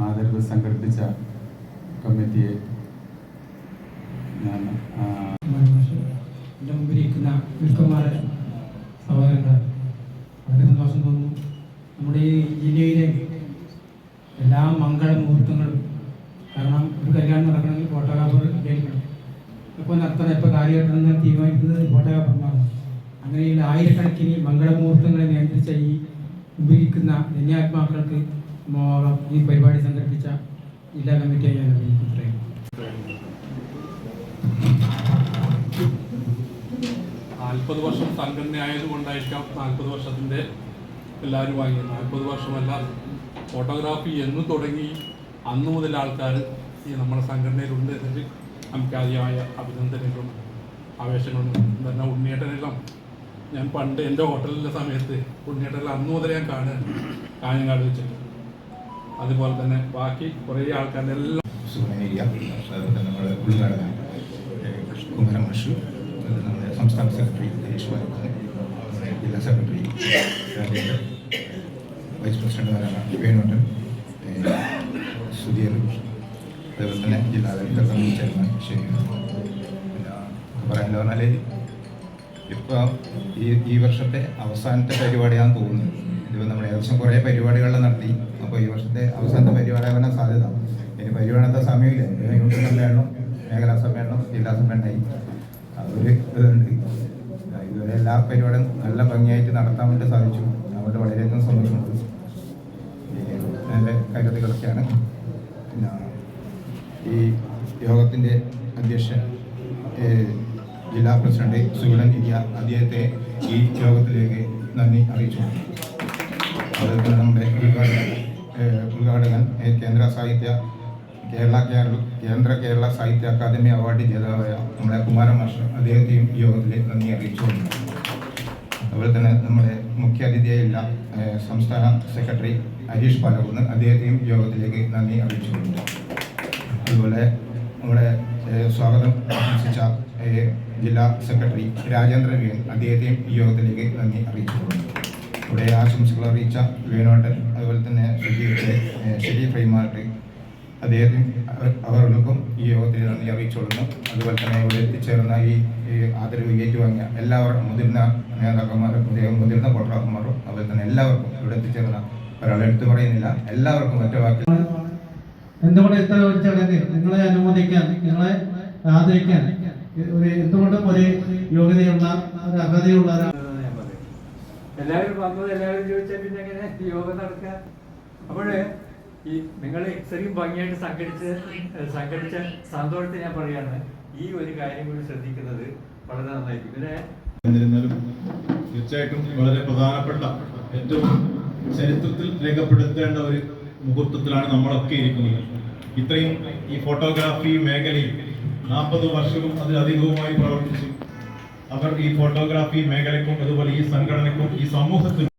ആദരവ് സംഘടിപ്പിച്ച കമ്മിറ്റിയെ ഞാൻ എൻ്റെ മുമ്പിലിരിക്കുന്ന വിൽക്കന്മാരെ സഹോദരങ്ങൾ വളരെ സന്തോഷം തോന്നുന്നു. നമ്മുടെ ഈ ജില്ലയിലെ എല്ലാ മംഗളമുഹൂർത്തങ്ങളും, കാരണം ഒരു കല്യാണം നടക്കണമെങ്കിൽ ഫോട്ടോഗ്രാഫർ ഉപയോഗിക്കണം. ഇപ്പോൾ നടത്തുന്ന ഇപ്പോൾ കാര്യമായിട്ടാണ് തീരുമാനിക്കുന്നത് ഫോട്ടോഗ്രാഫർമാരാണ്. അങ്ങനെയുള്ള ആയിരക്കണക്കിന് മംഗളമുഹൂർത്തങ്ങളെ നിയന്ത്രിച്ച ഈ മുമ്പിരിക്കുന്ന ധന്യാത്മാക്കൾക്ക് ഈ പരിപാടി സംഘടിപ്പിച്ച ജില്ലാ കമ്മിറ്റിയായി ഞാൻ അറിയിക്കുകയാണ്. 40 വർഷം സംഘടന ആയതുകൊണ്ടായിരിക്കാം 40 വർഷത്തിൻ്റെ എല്ലാവരും വാങ്ങിയത്. 40 വർഷമല്ല, ഫോട്ടോഗ്രാഫി എന്ന് തുടങ്ങി അന്ന് മുതൽ ആൾക്കാർ ഈ നമ്മുടെ സംഘടനയിലുണ്ട് എന്നതിൽ നമുക്ക് ആദ്യമായ അഭിനന്ദനങ്ങളും ആവേശങ്ങളും തന്നെ. ഉണ്ണിയേട്ടനെല്ലാം ഞാൻ പണ്ട് എൻ്റെ ഹോട്ടലിലെ സമയത്ത് ഉണ്ണിയേട്ടനെല്ലാം അന്ന് മുതൽ ഞാൻ കാഞ്ഞങ്ങാട് വെച്ചിട്ട്, അതുപോലെ തന്നെ ബാക്കി കുറേ ആൾക്കാരുടെ എല്ലാം നമ്മുടെ ഉദ്ഘാടകൻ കുമരം മാഷ്, നമ്മുടെ സംസ്ഥാന സെക്രട്ടറി ജില്ലാ സെക്രട്ടറി വൈസ് പ്രസിഡന്റുമാരാണ് വേണുട്ടൻ, സുധീർ, അതുപോലെ തന്നെ ജില്ലാ കമ്മിറ്റി ചെയർമാൻ. ശരി, പിന്നെ പറയാനെന്ന് പറഞ്ഞാൽ ഇപ്പോൾ ഈ വർഷത്തെ അവസാനത്തെ പരിപാടിയാണെന്ന് തോന്നുന്നു. ഇതിപ്പോൾ നമ്മൾ ഏകദേശം കുറേ പരിപാടികൾ നടത്തി. അപ്പോൾ ഈ വർഷത്തെ അവസാനത്തെ പരിപാടിയാകാൻ സാധ്യത. ഇനി പരിപാടിയുടെ സമയമില്ല. യൂണിറ്റ് സമ്മേളനം, മേഖലാ സമ്മേളനം, ജില്ലാ സമ്മേളനമായി അതൊരു ഇതുണ്ട്. ഇതുവരെ എല്ലാ പരിപാടിയും നല്ല ഭംഗിയായിട്ട് നടത്താൻ വേണ്ടി സാധിച്ചു. അതുകൊണ്ട് വളരെയധികം സന്തോഷമുണ്ട്. നല്ല കാര്യത്തിലൊക്കെയാണ്. പിന്നെ ഈ യോഗത്തിൻ്റെ അധ്യക്ഷൻ ജില്ലാ പ്രസിഡന്റ് സുഗുണൻ ഇന്ത്യ, അദ്ദേഹത്തെ ഈ യോഗത്തിലേക്ക് നന്ദി അറിയിച്ചു. അതുപോലെ നമ്മുടെ ഉദ്ഘാടകൻ കേന്ദ്ര കേരള സാഹിത്യ അക്കാദമി അവാർഡ് ജേതാവായ നമ്മുടെ കുമാരൻ മാസ്റ്റർ, അദ്ദേഹത്തെയും ഈ യോഗത്തിൽ നന്ദി അറിയിച്ചു. അതുപോലെ തന്നെ നമ്മുടെ മുഖ്യ അതിഥിയായുള്ള സംസ്ഥാന സെക്രട്ടറി ഹരീഷ് പാലകുന്ന്, അദ്ദേഹത്തെയും യോഗത്തിലേക്ക് നന്ദി അറിയിച്ചിട്ടുണ്ട്. അതുപോലെ നമ്മുടെ സ്വാഗതം ആശംസിച്ച ജില്ലാ സെക്രട്ടറി രാജേന്ദ്ര വിയൻ, അദ്ദേഹത്തെയും ഈ യോഗത്തിലേക്ക് നന്ദി അറിയിച്ചിട്ടുണ്ട്. ഇവിടെ ആശംസകൾ അറിയിച്ച വേണോട്ടൻ, അതുപോലെ തന്നെ ഷെരീഫ് റൈമാർക്ക്, അദ്ദേഹത്തിന് അവർക്കും ഈ യോഗത്തിൽ നന്ദി അറിയിച്ചുകൊള്ളുന്നു. അതുപോലെ തന്നെ ഇവിടെ എത്തിച്ചേർന്ന ഈ ആദരവ് ഏറ്റുവാങ്ങിയ എല്ലാവർക്കും, മുതിർന്ന നേതാക്കന്മാരും മുതിർന്ന ഫോട്ടോഗ്രാഫർമാരും, അതുപോലെ തന്നെ എല്ലാവർക്കും ഇവിടെ എത്തിച്ചേർന്ന ഒരാളെ എടുത്തു പറയുന്നില്ല, എല്ലാവർക്കും ഒറ്റ വാക്കിൽ എന്തുകൊണ്ട് ഇത്ര ഒരു ചടങ്ങ് നിങ്ങളെ അനുമോദിക്കാൻ, നിങ്ങളെ ആദരിക്കാൻ എന്തുകൊണ്ടും ഒരു യോഗ്യതയുള്ള ഒരു അർഹതയുള്ള എല്ലാവരും വന്നത് എല്ലാവരും ചോദിച്ചാൽ പിന്നെ എങ്ങനെ യോഗം നടക്കുക? അപ്പോൾ ഈ നിങ്ങൾ ഇത്രയും ഭംഗിയായിട്ട് സംഘടിച്ച സന്തോഷത്തെ ഞാൻ പറയാണ്, ഈ ഒരു കാര്യം കൂടി ശ്രദ്ധിക്കുന്നത് വളരെ നന്നായിരിക്കും. പിന്നെ എന്നിരുന്നാലും തീർച്ചയായിട്ടും വളരെ പ്രധാനപ്പെട്ട, ഏറ്റവും ചരിത്രത്തിൽ രേഖപ്പെടുത്തേണ്ട ഒരു മുഹൂർത്തത്തിലാണ് നമ്മളൊക്കെ ഇരിക്കുന്നത്. ഇത്രയും ഈ ഫോട്ടോഗ്രാഫി മേഖലയിൽ 40 വർഷവും അതിലധികവുമായി പ്രവർത്തിച്ച് അവർ ഈ ഫോട്ടോഗ്രാഫി മേഖലയ്ക്കും അതുപോലെ ഈ സംഘടനയ്ക്കും ഈ സമൂഹത്തിനും